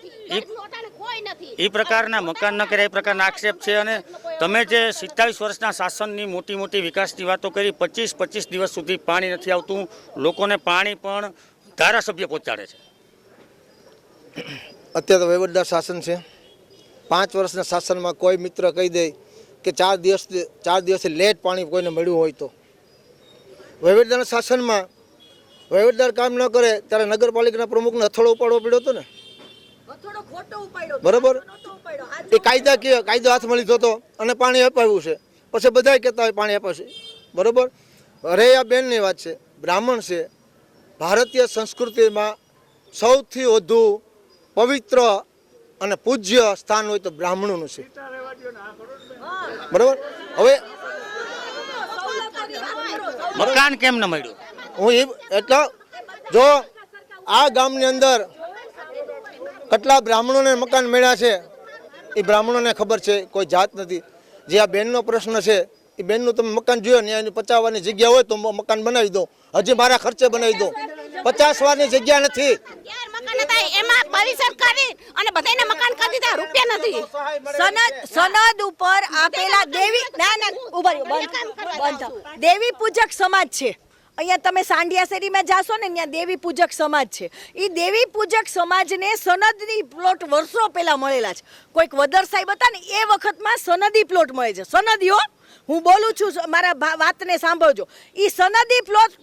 એ પ્રકારના મકાન ન કર્યા એ પ્રકારના આક્ષેપ છે. અને તમે જે 27 વર્ષના શાસનની મોટી મોટી વિકાસની વાતો કરી, 25 દિવસ સુધી પાણી નથી આવતું, લોકોને પાણી પણ ધારાસભ્ય પહોંચાડે છે. અત્યારે તો વહીવટદાર શાસન છે. 5 વર્ષના શાસનમાં કોઈ મિત્ર કહી દે કે 4 દિવસથી લેટ પાણી કોઈને મળ્યું હોય તો. વહીવટદારના શાસનમાં વહીવટદાર કામ ન કરે ત્યારે નગરપાલિકાના પ્રમુખને હથોડો ઉપાડવો પડ્યો હતો ને, બરાબર? એ કાયદો હાથમાં લીધો હતો અને પાણી અપાવ્યું છે. પછી બધા કહેતા હોય પાણી અપાશે, બરાબર? અરે આ બેનની વાત છે, બ્રાહ્મણ છે. ભારતીય સંસ્કૃતિમાં સૌથી વધુ પવિત્ર અને પૂજ્ય સ્થાન હોય તો બ્રાહ્મણોનું છે, બરાબર? હવે મકાન કેમ ન મળ્યું? એટલે જો આ ગામની અંદર કેટલા બ્રાહ્મણોને મકાન મળ્યા છે એ બ્રાહ્મણોને ખબર છે, કોઈ જાત નથી. જે આ બેનનો પ્રશ્ન છે એ બેનનું તમે મકાન જોયો ને, એની 50 વારની જગ્યા હોય તો મકાન બનાવી દો. હજી મારા ખર્ચે બનાવી દો. 50 વારની જગ્યા નથી. એમાં પરિસર કરી અને બધાને મકાન કરી દીધા, રૂપિયા નથી. સનદ ઉપર આપેલા દેવી દેવી પૂજક સમાજ છે. અહીંયા તમે સાંઢિયા શેરીમાં જાશો ને, ત્યાં દેવી પૂજક સમાજ છે. એ દેવી પૂજક સમાજને સનદની પ્લોટ વર્ષો પહેલા મળેલા છે. કોઈક વદર સાહેબ હતા ને એ વખતમાં સનદી પ્લોટ મળે છે. સનદીઓ હું બોલું છું, મારા વાતને સાંભળજો. એ સનદી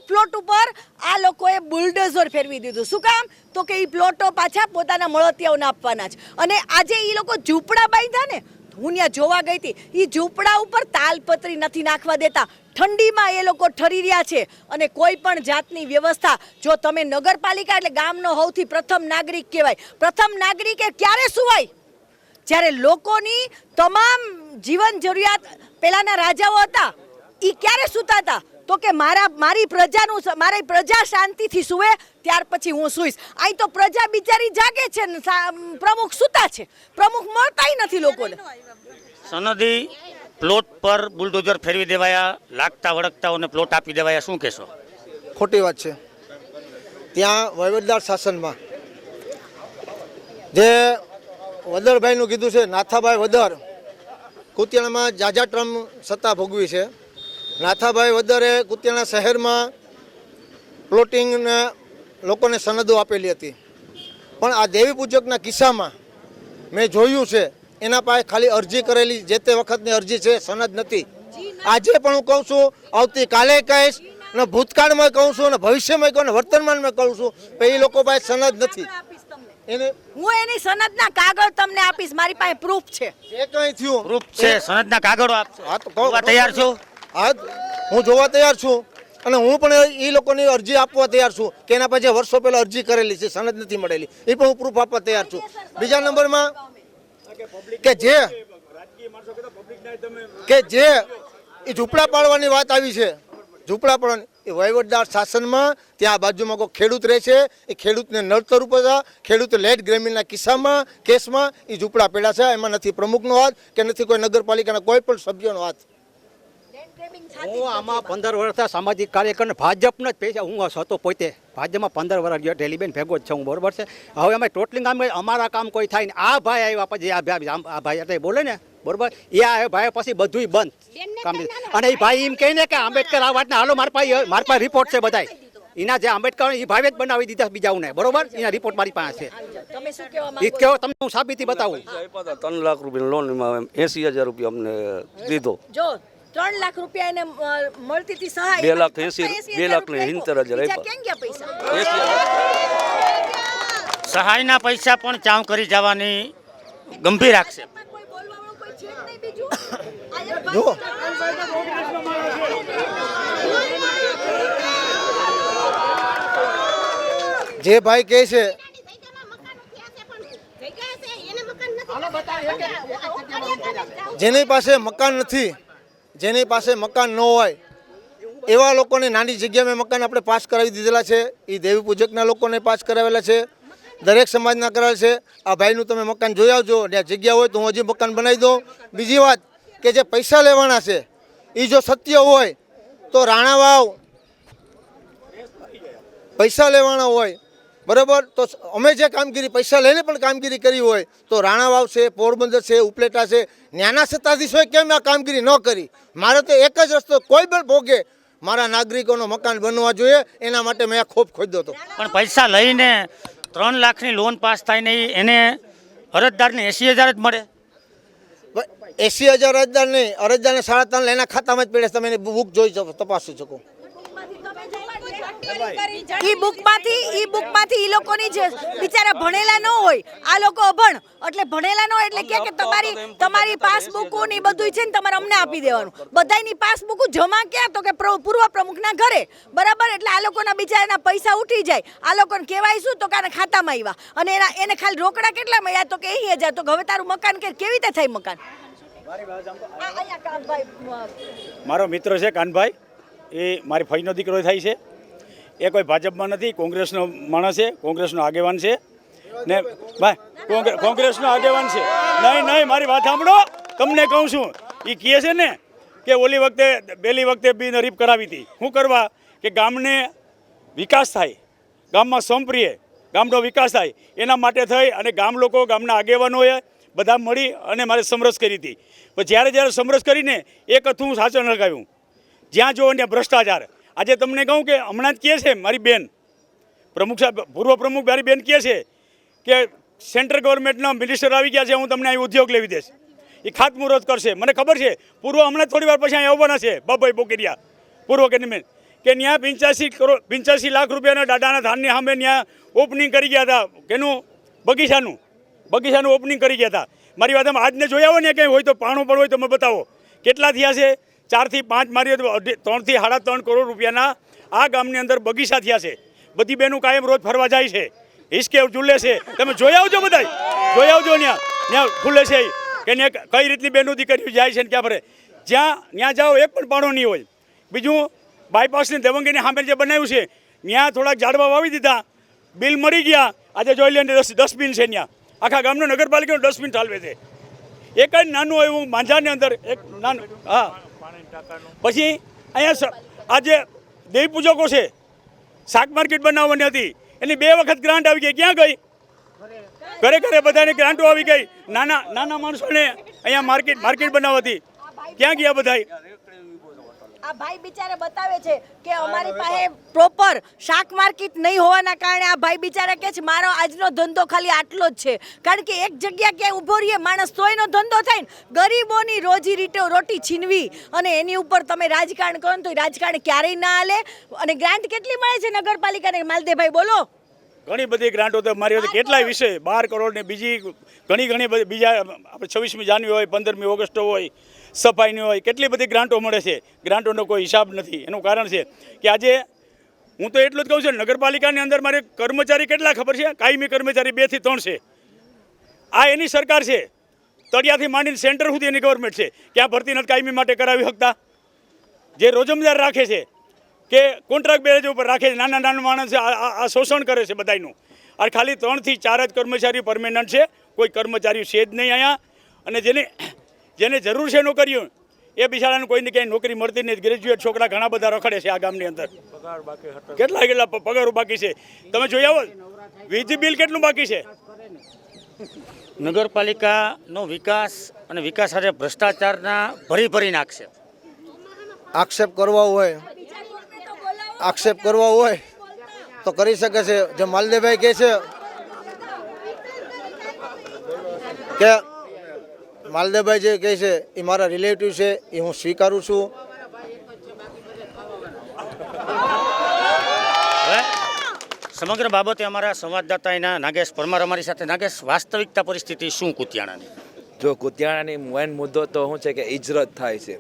પ્લોટ ઉપર આ લોકોએ બુલડોઝર ફેરવી દીધું. શું કામ? તો કે એ પ્લોટો પાછા પોતાના મળતિયાઓને આપવાના છે. અને આજે એ લોકો ઝૂંપડા બાંધ્યા ને, હું ત્યાં જોવા ગઈ હતી, એ ઝૂંપડા ઉપર તાલપત્રી નથી નાખવા દેતા. ઠંડીમાં એ લોકો ઠરી રહ્યા છે. અને કોઈ પણ જાતની વ્યવસ્થા, જો તમે નગરપાલિકા એટલે ગામનો સૌથી પ્રથમ નાગરિક કહેવાય. પ્રથમ નાગરિકે ક્યારે સુવાય? જ્યારે લોકોની તમામ જીવન જરૂરિયાત, પહેલાના રાજાઓ હતા એ ક્યારે સૂતા હતા? તો કે મારી પ્રજા શાંતિથી સુવે ત્યાર પછી હું સૂઈશ. અહીં તો પ્રજા બિચારી જાગે છે ને પ્રમુખ સૂતા છે. પ્રમુખ મળતાય નથી લોકોને. સનદી પ્લોટ પર બુલડોઝર ફેરવી દેવાયા, લાગતા વળગતાઓને પ્લોટ આપી દેવાયા, શું કહેશો? ખોટી વાત છે. ત્યાં વહીવટદાર શાસનમાં જે વદરભાઈનું કીધું છે, નાથાભાઈ વદર, કુતિયાણામાં જાજા ટર્મ સત્તા ભોગવી છે. નાથાભાઈ વદરે કુતિયાણા શહેરમાં પ્લોટિંગને લોકોને સનદો આપેલી હતી. પણ આ દેવી પૂજકના કિસ્સામાં મેં જોયું છે, એના પાસે ખાલી અરજી કરેલી જે તે વખતની અરજી છે, સનદ નથી. આજે પણ હું કહું છું, આવતીકાલે કહીશ, ને ભૂતકાળમાં કહું છું, ને ભવિષ્યમાં કહું, ને વર્તમાનમાં કહું છું, એ લોકો પાસે સનદ નથી. હું એની સનદના કાગળ તમને આપીશ, મારી પાસે પ્રૂફ છે. જે કંઈ થયું પ્રૂફ છે, સનદના કાગળો આપશો? હા તો તૈયાર છો? હા, હું જોવા તૈયાર છું. અને હું પણ એ લોકોની અરજી આપવા તૈયાર છું કે એના પછી વર્ષો પહેલાં અરજી કરેલી છે, સનદ નથી મળેલી, એ પણ હું પ્રૂફ આપવા તૈયાર છું. બીજા નંબરમાં કે જે એ ઝૂંપડા પાડવાની વાત આવી છે, ઝૂંપડા પાડવાની એ વહીવટદાર શાસનમાં ત્યાં બાજુમાં કોઈ ખેડૂત રહે છે, એ ખેડૂતને નડતર ઉપર ખેડૂત લેટ ગ્રેમીના કિસ્સામાં કેસમાં એ ઝૂંપડા પડ્યા છે. એમાં નથી પ્રમુખનો હાથ કે નથી કોઈ નગરપાલિકાના કોઈ પણ સભ્યનો હાથ. હું આમાં 15 વર્ષથી સામાજિક કાર્યકર ભાજપનો જ પૈસા હું હતો પોતે ભાજપમાં 15 વર્ષ ગયો ઢેલીબેન ભેગો જ છે હું, બરોબર છે. હવે અમે ટોટલિંગ કામ અમારા કામ કોઈ થાય ને આ ભાઈ આવ્યા પછી આ ભાઈ એટલે બોલે ને બરોબર, એ આ ભાઈ પછી બધું બંધ કામ. અને એ ભાઈ એમ કહે ને કે આંબેડકર આ વાતને હાલો મારી પાસે રિપોર્ટ છે બધા એના જે આંબેડકર એ ભાઈ જ બનાવી દીધા બીજાઓને, બરોબર, એના રિપોર્ટ મારી પાસે છે. તમે શું કહેવા એ કહો તમને હું સાબિતી બતાવું. 3 લાખ રૂપિયાની લોન એમાં 80,000 રૂપિયા અમને દીધો. જો 3 લાખ રૂપિયા એને મળતી હતી સહાય, 2,80,000 ક્યાં ગયા પૈસા? સહાયના પૈસા પણ ચાઉ કરી જવાની ગંભીર આક્ષેપ. કોઈ બોલવાનું કોઈ છે જ નહીં બીજું. જુઓ જે ભાઈ કહે છે જેની પાસે મકાન નથી, જેની પાસે મકાન ન હોય એવા લોકોને નાની જગ્યામાં મકાન આપણે પાસ કરાવી દીધેલા છે. એ દેવી પૂજકના લોકોને પાસ કરાવેલા છે, દરેક સમાજના કરાવેલ છે. આ ભાઈનું તમે મકાન જોઈ આવજો, ત્યાં જગ્યા હોય તો હું હજી મકાન બનાવી દઉં. બીજી વાત કે જે પૈસા લેવાના છે એ જો સત્ય હોય તો રાણાવાવ પૈસા લેવાના હોય, બરાબર, તો અમે જે કામગીરી પૈસા લઈને પણ કામગીરી કરી હોય તો રાણાવાવ છે, પોરબંદર છે, ઉપલેટા છે, ન્યાના સત્તાધીશોએ કેમ આ કામગીરી ન કરી? મારે તો એક જ રસ્તો, કોઈ પણ ભોગે મારા નાગરિકોનો મકાન બનવા જોઈએ, એના માટે મેં આ ખોપ ખોદ્યો હતો. પણ પૈસા લઈને 3 લાખની લોન પાસ થાય નહીં એને અરજદારને 80,000 જ મળે. 80,000 અરજદાર નહીં, અરજદારને 3.5 એના ખાતામાં જ પડે. તમે એની બુક જોઈ તપાસી શકો. ઈ બુકમાંથી ઈ લોકોની જે બિચારા ભણેલા ન હોય, આ લોકો અભણ એટલે ભણેલા ન હોય એટલે કે તમારી પાસબુકો ને બધું છે ને તમારે અમને આપી દેવાનું. બધાયની પાસબુકો જમા ક્યાં? તો કે પૂર્વ પ્રમુખના ઘરે, બરાબર. એટલે આ લોકોના બિચારાના પૈસા ઉઠી જાય. આ લોકોને કહેવાય શું? તો કે આના ખાતામાં આવ્યા અને એને ખાલી રોકડા કેટલા મળ્યા? તો કે 80,000. તો હવે તારું મકાન કેવી રીતે થાય મકાન? મારો મિત્ર છે કાનભાઈ, એ મારી ફઈનો દીકરો થાય છે. એ કોઈ ભાજપમાં નથી, કોંગ્રેસનો માણસ છે, કોંગ્રેસનો આગેવાન છે ને ભાઈ કોંગ્રેસનો આગેવાન છે. નહીં મારી વાત સાંભળો, તમને કહું છું. એ કહે છે ને કે ઓલી વખતે પહેલી વખતે બિનહરીફ કરાવી હતી. શું કરવા? કે ગામને વિકાસ થાય, ગામમાં સંપ્રિય ગામનો વિકાસ થાય એના માટે થઈ અને ગામ લોકો ગામના આગેવાનોએ બધા મળી અને મારે સમરસ કરી હતી. પણ જ્યારે સમરસ કરીને એક હતું સાચો લગાવ્યું, જ્યાં જોવો ત્યાં ભ્રષ્ટાચાર. આજે તમને કહું કે હમણાં જ કહે છે મારી બેન પ્રમુખ સાહેબ, પૂર્વ પ્રમુખ મારી બેન કહે છે કે સેન્ટ્રલ ગવર્મેન્ટના મિનિસ્ટર આવી ગયા છે, હું તમને અહીં ઉદ્યોગ લેવી દઈશ. એ ખાતમુહૂર્ત કરશે, મને ખબર છે. પૂર્વ હમણાં થોડી વાર પછી અહીં આવવાના છે બાબાઈ બોકેરિયા પૂર્વ કેબિનેટ, કે ત્યાં 85 લાખ રૂપિયાના દાદાના ધાનની સામે ત્યાં ઓપનિંગ કરી ગયા હતા. કેનું? બગીચાનું ઓપનિંગ કરી ગયા હતા. મારી વાત આજને જોયા હોય ને કંઈ હોય તો પાણું પણ હોય તો મને બતાવો કેટલા થયા છે. 4 થી 5 મારી 3 થી 3.5 કરોડ રૂપિયાના આ ગામની અંદર બગીચા થયા છે. બધી બહેનો કાયમ રોજ ફરવા જાય છે, હિસકે ઝૂલે છે. તમે જોઈ આવજો, બધા જોઈ આવજો. ત્યાં ખુલે છે કે ત્યાં કઈ રીતની બહેનો દીકરીઓ જાય છે ને ક્યાં ફરે. ત્યાં જાઓ એક પણ પાણો નહીં હોય. બીજું બાયપાસની દેવંગીની સામે જે બનાવ્યું છે ત્યાં થોડાક ઝાડવા વાવી દીધા, બિલ મરી ગયા. આજે જોઈ લે ડસ્ટબિન છે ત્યાં, આખા ગામનો નગરપાલિકાનું ડસ્ટબિન ચાલવે છે. એક જ નાનું એવું માંઝાની અંદર એક નાનું. હા, પછી અહીંયા આજે દેવી પૂજકો છે, શાક માર્કેટ બનાવવાની હતી, એની 2 વખત ગ્રાન્ટ આવી ગઈ. ક્યાં ગઈ? ઘરે બધાને ગ્રાન્ટો આવી ગઈ. નાના માણસોને અહીંયા માર્કેટ બનાવતી, ક્યાં ગયા બધા? આ ભાઈ બિચારા બતાવે છે કે અમારી પાસે પ્રોપર શાક માર્કેટ નહીં હોવાના કારણે આ ભાઈ બિચારા કહે છે મારો આજનો ધંધો ખાલી આટલો જ છે. કારણ કે એક જગ્યા ક્યાંય ઊભો રહીએ માણસ તો એનો ધંધો થાય ને. ગરીબોની રોટી છીનવી અને એની ઉપર તમે રાજકારણ કરો ને તો રાજકારણ ક્યારેય ના હાલે. અને ગ્રાન્ટ કેટલી મળે છે નગરપાલિકાને? માલદેભાઈ બોલો. ઘણી બધી ગ્રાન્ટો તો મારી હતી, કેટલાય વિષય 12 કરોડ ને બીજી ઘણી બીજા આપણે 26મી જાન્યુઆરી હોય, 15મી ઓગસ્ટ હોય, સફાઈની હોય, કેટલી બધી ગ્રાન્ટો મળે છે, ગ્રાન્ટોનો કોઈ હિસાબ નથી. એનું કારણ છે કે આજે હું તો એટલું જ કહું છું, નગરપાલિકાની અંદર મારે કર્મચારી કેટલા ખબર છે? કાયમી કર્મચારી 2 થી 3 છે. આ એની સરકાર છે, તળિયાથી માંડીને સેન્ટર સુધી એની ગવર્મેન્ટ છે. ક્યાં ભરતી નથી કાયમી માટે કરાવી શકતા? જે રોજમદાર રાખે છે કે કોન્ટ્રાક્ટ બેઝ ઉપર રાખે છે, નાના નાના માણસ આ શોષણ કરે છે બધાનું. આ ખાલી 3 થી 4 જ કર્મચારી પરમેનન્ટ છે, કોઈ કર્મચારીઓ છે જ નહીં અહીંયા. અને જેને જરૂર છે નોકરીઓ, એ બિચારાને કોઈને ક્યાંય નોકરી મળતી નથી. ગ્રેજ્યુએટ છોકરા ઘણા બધા રખડે છે આ ગામની અંદર. કેટલા પગારો બાકી છે તમે જોઈ આવો. વીજ બિલ કેટલું બાકી છે? નગરપાલિકાનો વિકાસ અને વિકાસ સાથે ભ્રષ્ટાચારના ભરી નાખશે. આક્ષેપ કરવા હોય તો કરી શકે છે. જે માલદેવભાઈ કહે છે કે માલદેવભાઈ જે કહે છે એ મારા રિલેટિવ છે, એ હું સ્વીકારું છું. સમગ્ર બાબતે અમારા સંવાદદાતા એના નાગેશ પરમાર અમારી સાથે. નાગેશ, વાસ્તવિકતા પરિસ્થિતિ શું કુતિયાણાની? જો કુતિયાણાની મેન મુદ્દો તો શું છે કે હિજરત થાય છે.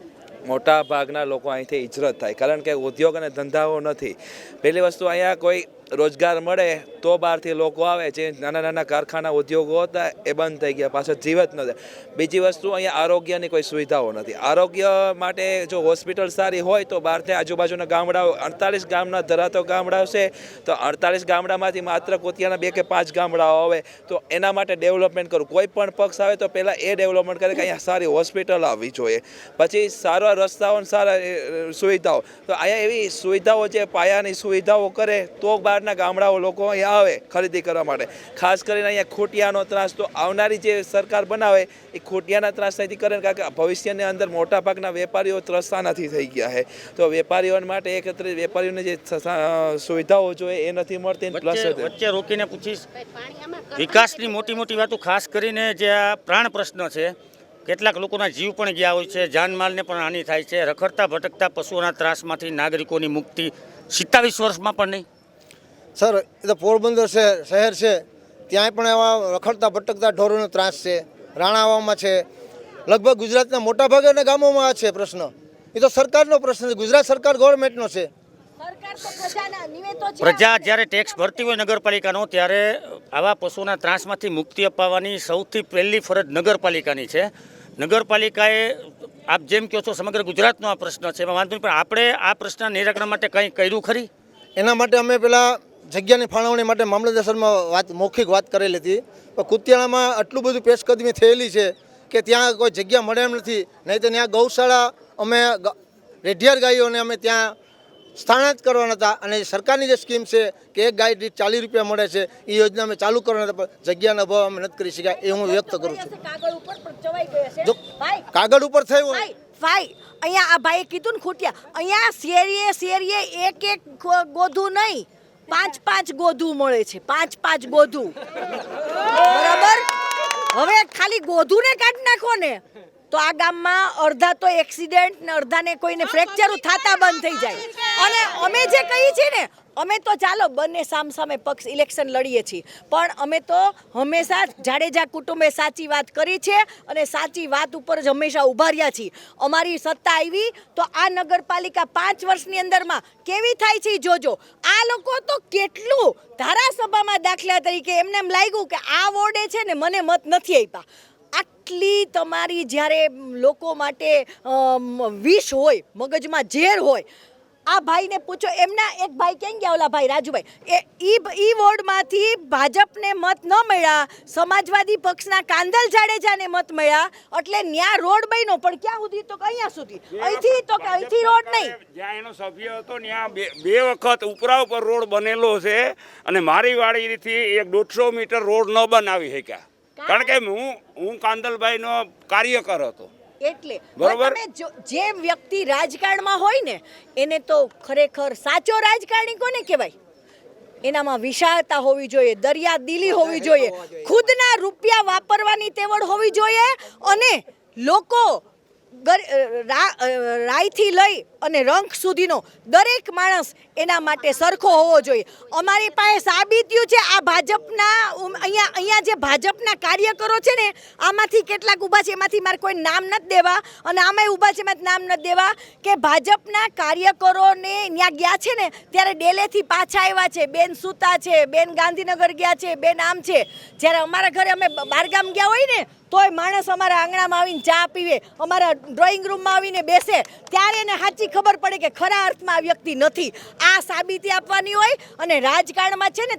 મોટા ભાગના લોકો અહીંથી હિજરત થાય, કારણ કે ઉદ્યોગ અને ધંધાઓ નથી. પહેલી વસ્તુ, અહીંયા કોઈ રોજગાર મળે તો બહારથી લોકો આવે છે. નાના નાના કારખાના ઉદ્યોગો હતા એ બંધ થઈ ગયા, પાછળ જીવત નથી. બીજી વસ્તુ, અહીંયા આરોગ્યની કોઈ સુવિધાઓ નથી. આરોગ્ય માટે જો હોસ્પિટલ સારી હોય તો બહારથી આજુબાજુના ગામડાઓ 48 ગામના ધરાતો ગામડાઓ છે, તો 48 ગામડામાંથી માત્ર કુતિયાના 2 કે 5 ગામડાઓ આવે. તો એના માટે ડેવલપમેન્ટ કરવું. કોઈ પણ પક્ષ આવે તો પહેલાં એ ડેવલપમેન્ટ કરે કે અહીંયા સારી હોસ્પિટલ આવવી જોઈએ, પછી સારા રસ્તાઓ અને સારા સુવિધાઓ. તો અહીંયા એવી સુવિધાઓ, જે પાયાની સુવિધાઓ કરે તો બહારના ગામડાઓ લોકો અહીંયા આવે ખરીદી કરવા માટે. ખાસ કરીને અહીંયા ખોટિયાનો ત્રાસ તો આવનારી જે સરકાર બનાવે એ ખોટિયાના ત્રાસ નથી કરે, કારણ કે ભવિષ્યની અંદર મોટાભાગના વેપારીઓ ત્રસ્તાનાથી થઈ ગયા છે. તો વેપારીઓ માટે એકત્રિત વેપારીઓને જે સુવિધાઓ જોઈએ એ નથી મળતી. પ્લસ વચ્ચે રોકીને પૂછીશ, વિકાસની મોટી વાતો, ખાસ કરીને જે આ પ્રાણ પ્રશ્ન છે, કેટલાક લોકોના જીવ પણ ગયા હોય છે, જાનમાલને પણ હાનિ થાય છે. રખડતા ભટકતા પશુઓના ત્રાસમાંથી નાગરિકોની મુક્તિ 27 વર્ષમાં પણ નહીં. સર, એ તો પોરબંદર શહેર છે, ત્યાં પણ એવા રખડતા ભટકતા ઢોરોનો ત્રાસ છે. રાણાવામાં છે, લગભગ ગુજરાતના મોટાભાગના ગામોમાં આ છે પ્રશ્ન. એ તો સરકારનો પ્રશ્ન છે, ગુજરાત સરકાર ગવર્મેન્ટનો છે. પ્રજા જ્યારે ટેક્સ ભરતી હોય નગરપાલિકાનો, ત્યારે આવા પશુઓના ત્રાસમાંથી મુક્તિ અપાવવાની સૌથી પહેલી ફરજ નગરપાલિકાની છે. નગરપાલિકાએ, આપ જેમ કહો છો, સમગ્ર ગુજરાતનો આ પ્રશ્ન છે, એમાં વાંધો નહીં, પણ આપણે આ પ્રશ્નના નિરાકરણ માટે કંઈ કર્યું ખરી? એના માટે અમે પહેલાં જગ્યાની ફાળવણી માટે મામલતદારમાં મૌખિક વાત કરેલી હતી. પણ કુતિયાણામાં આટલું બધું પેશકદમી થયેલી છે કે ત્યાં કોઈ જગ્યા મળે એમ નથી. નહીં તો ત્યાં ગૌશાળા, અમે રેઢિયાર ગાયોને અમે ત્યાં સ્થાનાંતરિત કરવાના હતા. અને સરકારની જે સ્કીમ છે કે એક ગાય દીઠ 40 રૂપિયા મળે છે, એ યોજના અમે ચાલુ કરવાના હતા, પણ જગ્યાનો અભાવ અમે નથી કરી શક્યા. એ હું વ્યક્ત કરું છું. જો કાગળ ઉપર થયું હોય. ભાઈ, અહીંયા આ ભાઈએ કીધું ને ખોટિયા, અહીંયા શેરીએ એક ગોધું નહીં, 5 ગોધું મળે છે. 5 ગોધું, બરાબર? હવે ખાલી ગોધુને કાઢી નાખો ને તો આ ગામમાં અડધા તો એક્સિડન્ટ ને અડધાને કોઈને ફ્રેક્ચર થતા બંધ થઈ જાય. અને અમે જે કહીએ છીએ ને, અમે તો ચાલો બંને સામસામે પક્ષ ઇલેક્શન લડીએ છીએ, પણ અમે તો હંમેશા જાડેજા કુટુંબે સાચી વાત કરી છે અને સાચી વાત ઉપર જ હંમેશા ઊભા રહ્યા છીએ. અમારી સત્તા આવી તો આ નગરપાલિકા 5 વર્ષની અંદરમાં કેવી થાય છે જોજો. આ લોકો તો કેટલું ધારાસભામાં દાખલા તરીકે એમને એમ લાગ્યું કે આ વોર્ડે છે ને મને મત નથી આપ્યા. આટલી તમારી જ્યારે લોકો માટે વિષ હોય, મગજમાં ઝેર હોય, આ ભાઈને પૂછો. એમના એક ભાઈ ક્યાં ગયા, ઓલા ભાઈ રાજુભાઈ, ઈ વોર્ડમાંથી ભાજપને મત ન મળ્યા, સમાજવાદી પક્ષના કાંદલ જાડેજાને મત મળ્યા, એટલે ન્યા રોડ બન્યો. પણ ક્યાં સુધી? તો અહીંયા સુધી. અહીંથી રોડ નહીં. જ્યાં એનો સભ્ય હતો ત્યાં બે વખત ઉપરા ઉપર રોડ બનેલો છે, અને મારી વાડીથી 150 મીટર રોડ ન બનાવી શક્યા, કારણ કે હું કાંદલભાઈનો કાર્યકર હતો. એટલે તમે જે વ્યક્તિ રાજકારણમાં હોય ને, એને તો ખરેખર સાચો રાજકારણી કોને કહેવાય? એનામાં વિશાળતા હોવી જોઈએ, દરિયાદિલી હોવી જોઈએ, ખુદના રૂપિયા વાપરવાની તેવડ હોવી જોઈએ, અને લોકો રાયથી લઈ અને રંખ સુધીનો દરેક માણસ એના માટે સરખો હોવો જોઈએ. અમારી પાસે સાબિત્યું છે. આ ભાજપના અહીંયા જે ભાજપના કાર્યકરો છે ને, આમાંથી કેટલાક ઊભા છે, એમાંથી મારે કોઈ નામ નથી દેવા, અને આમાંય ઊભા છે એમાંથી નામ નથી દેવા, કે ભાજપના કાર્યકરોને ત્યાં ગયા છે ને ત્યારે ડેલેથી પાછા આવ્યા છે. બેન સુતા છે, બેન ગાંધીનગર ગયા છે, બેન આમ છે. જ્યારે અમારા ઘરે અમે બહારગામ ગયા હોય ને તોય માણસ અમારા આંગણામાં આવીને ચા પીવે, અમારા ડ્રોઈંગ રૂમમાં આવીને બેસે, ત્યારે એને સાચી ખબર પડે કે ખરા અર્થમાં આ વ્યક્તિ નથી. આ સાબિતી આપવાની હોય. અને રાજકારણમાં છે ને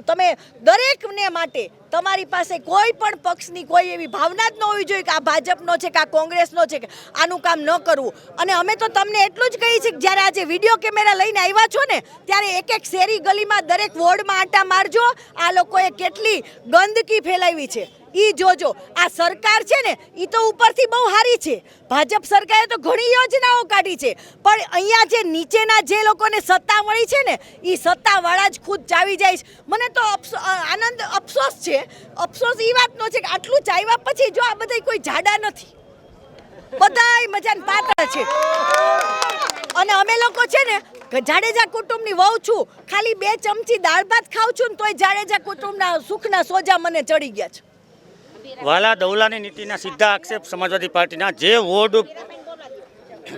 તમે દરેકને માટે તમારી પાસે કોઈ પણ પક્ષની કોઈ એવી ભાવના જ ન હોવી જોઈએ કે આ ભાજપનો છે કે આ કોંગ્રેસનો છે કે આનું કામ ન કરવું. અને અમે તો તમને એટલું જ કહીએ છીએ કે જ્યારે આજે વિડીયો કેમેરા લઈને આવ્યા છો ને ત્યારે એક એક શેરી ગલીમાં દરેક વોર્ડમાં આંટા મારજો. આ લોકોએ કેટલી ગંદકી ફેલાવી છે ઈ જોજો. આ સરકાર છે ને ઈ તો ઉપરથી બહુ સારી છે. ભાજપ સરકારે તો ઘણી યોજનાઓ કાઢી છે, પણ અહીંયા જે નીચેના જે લોકોને સત્તા મળી છે ને ઈ સત્તાવાળા જ ખુદ ચાવી જાય છે. મને તો અફસોસ છે. અફસોસ ઈ વાતનો છે કે આટલું ચાવ્યા પછી જો આ બધા કોઈ જાડા નથી, બધાય મજાને પાતળા છે. અને અમે લોકો છે ને જાડેજા કુટુંબની વહુ છું, ખાલી 2 ચમચી દાળ ભાત ખાઉં છું ને તોય જાડેજા કુટુંબના સુખના સોજા મને ચડી ગયા છે. વાલા દવલાની નીતિના સીધા આક્ષેપ સમાજવાદી પાર્ટીના. જે વોર્ડ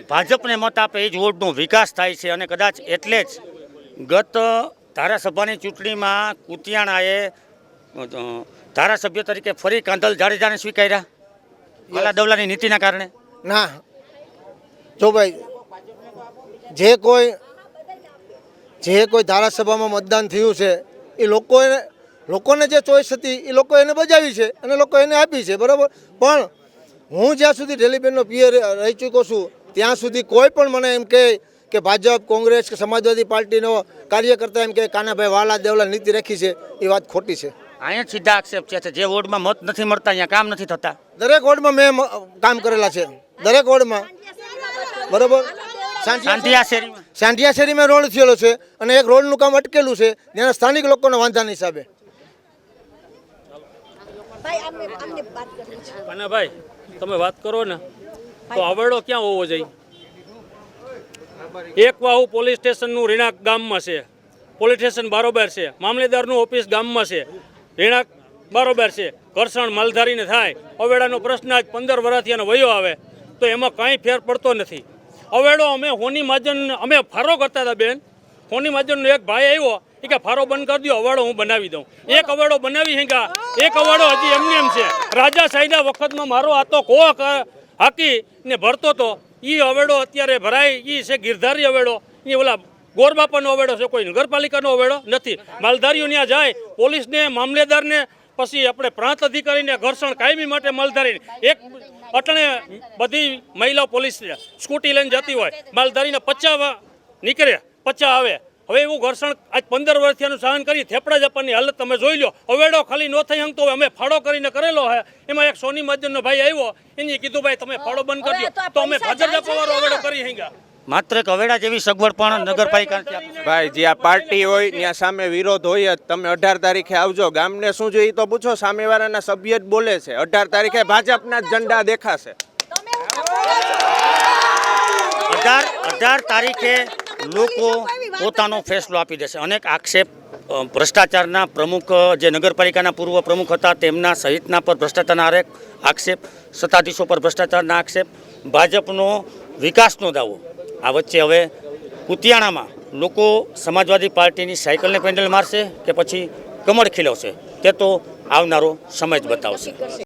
ભાજપને મત આપે એ જ વોર્ડનો વિકાસ થાય છે. અને કદાચ એટલે જ ગત ધારાસભાની ચૂંટણીમાં કુતિયાણાએ ધારાસભ્ય તરીકે ફરી કાંધલ જાડેજાને સ્વીકાર્યા વાલા દવલાની નીતિના કારણે. ના જો ભાઈ, જે કોઈ ધારાસભામાં મતદાન થયું છે એ લોકોને જે ચોઈસ હતી એ લોકો એને બજાવી છે અને લોકો એને આપી છે, બરાબર. પણ હું જ્યાં સુધી ઢેલીબેનનો પિયર રહી ચૂક્યો છું ત્યાં સુધી કોઈ પણ મને એમ કે ભાજપ, કોંગ્રેસ કે સમાજવાદી પાર્ટીનો કાર્યકર્તા એમ કે કાનાભાઈ વાલા દેવલા નીતિ રાખી છે, એ વાત ખોટી છે. અહીંયા સીધા આક્ષેપ છે જે વોર્ડમાં મત નથી મળતા અહીંયા કામ નથી થતા. દરેક વોર્ડમાં મેં કામ કરેલા છે, દરેક વોર્ડમાં, બરાબર. સાંઢિયા શેરીમાં રોડ થયેલો છે અને એક રોડનું કામ અટકેલું છે ત્યાંના સ્થાનિક લોકોના વાંધાના હિસાબે. ભાઈ તમે વાત કરો ને તો અવેડો ક્યાં હોવો જોઈએ? એક વાહુ પોલીસ સ્ટેશનનું રીણાક ગામમાં છે, પોલીસ સ્ટેશન બરોબર છે, મામલેદારનું ઓફિસ ગામમાં છે, રીણાક બરોબર છે. ઘર્ષણ માલધારીને થાય, અવેડાનો પ્રશ્ન આજ 15 વર્ષથી એનો વયો આવે તો એમાં કાંઈ ફેર પડતો નથી. અવેડો અમે હોની મહાજન અમે ફારો કરતા હતા બેન. હોની મહાજનનો એક ભાઈ આવ્યો એ કે ફારો બંધ કરી દો, અવાડો હું બનાવી દઉં. એક અવાડો બનાવી હેંગા, એક અવાડો હજી એમને એમ છે. રાજા સાહેબના વખતમાં મારો હાથો કોહ હાકી ને ભરતો હતો એ અવેડો અત્યારે ભરાય એ છે ગિરધારી અવેડો. એ ઓલા ગોરબાપાનો અવેડો છે, કોઈ નગરપાલિકાનો અવેડો નથી. માલધારીઓ ત્યાં જાય, પોલીસને, મામલેદારને, પછી આપણે પ્રાંત અધિકારીને ઘર્ષણ કાયમી માટે માલધારીને એક અટણે બધી મહિલા પોલીસ સ્કૂટી લઈને જતી હોય, માલધારીને 50 નીકળે 50 આવે. હવે એવું ઘર્ષણ આજ 15 વર્ષથી એનું સહન કરી થેપડા જપાનની હાલત તમે જોઈ લો. અવેડો ખાલી ન થઈ હંગતો અમે ફાળો કરીને કરેલો છે. એમાં એક સોની મહાજનનો ભાઈ આવ્યો, એને કીધું ભાઈ તમે ફાળો બંધ કરી દો તો અમે ભાજપ જપાવાળો અવેડો કરી હંગા. માત્ર એક અવેડા જેવી સગવડ પણ નગરપાલિકા ભાઈ જ્યાં પાર્ટી હોય ત્યાં સામે વિરોધ હોય જ. તમે 18 તારીખે આવજો, ગામને શું જોઈએ તો પૂછો, સામેવાળાના સભ્ય જ બોલે છે. 18 તારીખે ભાજપના જ ઝંડા દેખાશે. 18 તારીખે લોકો પોતાનો ફેસલો આપી દેશે. અનેક આક્ષેપ ભ્રષ્ટાચારના પ્રમુખ જે નગરપાલિકાના પૂર્વ પ્રમુખ હતા તેમના સહિતના પર ભ્રષ્ટાચારના આક્ષેપ, સત્તાધીશો પર ભ્રષ્ટાચારના આક્ષેપ, ભાજપનો વિકાસનો દાવો. આ વચ્ચે હવે કુતિયાણામાં લોકો સમાજવાદી પાર્ટીની સાયકલને પેન્ડલ મારશે કે પછી કમળ ખીલવશે તે તો આવનારો સમય જ બતાવશે.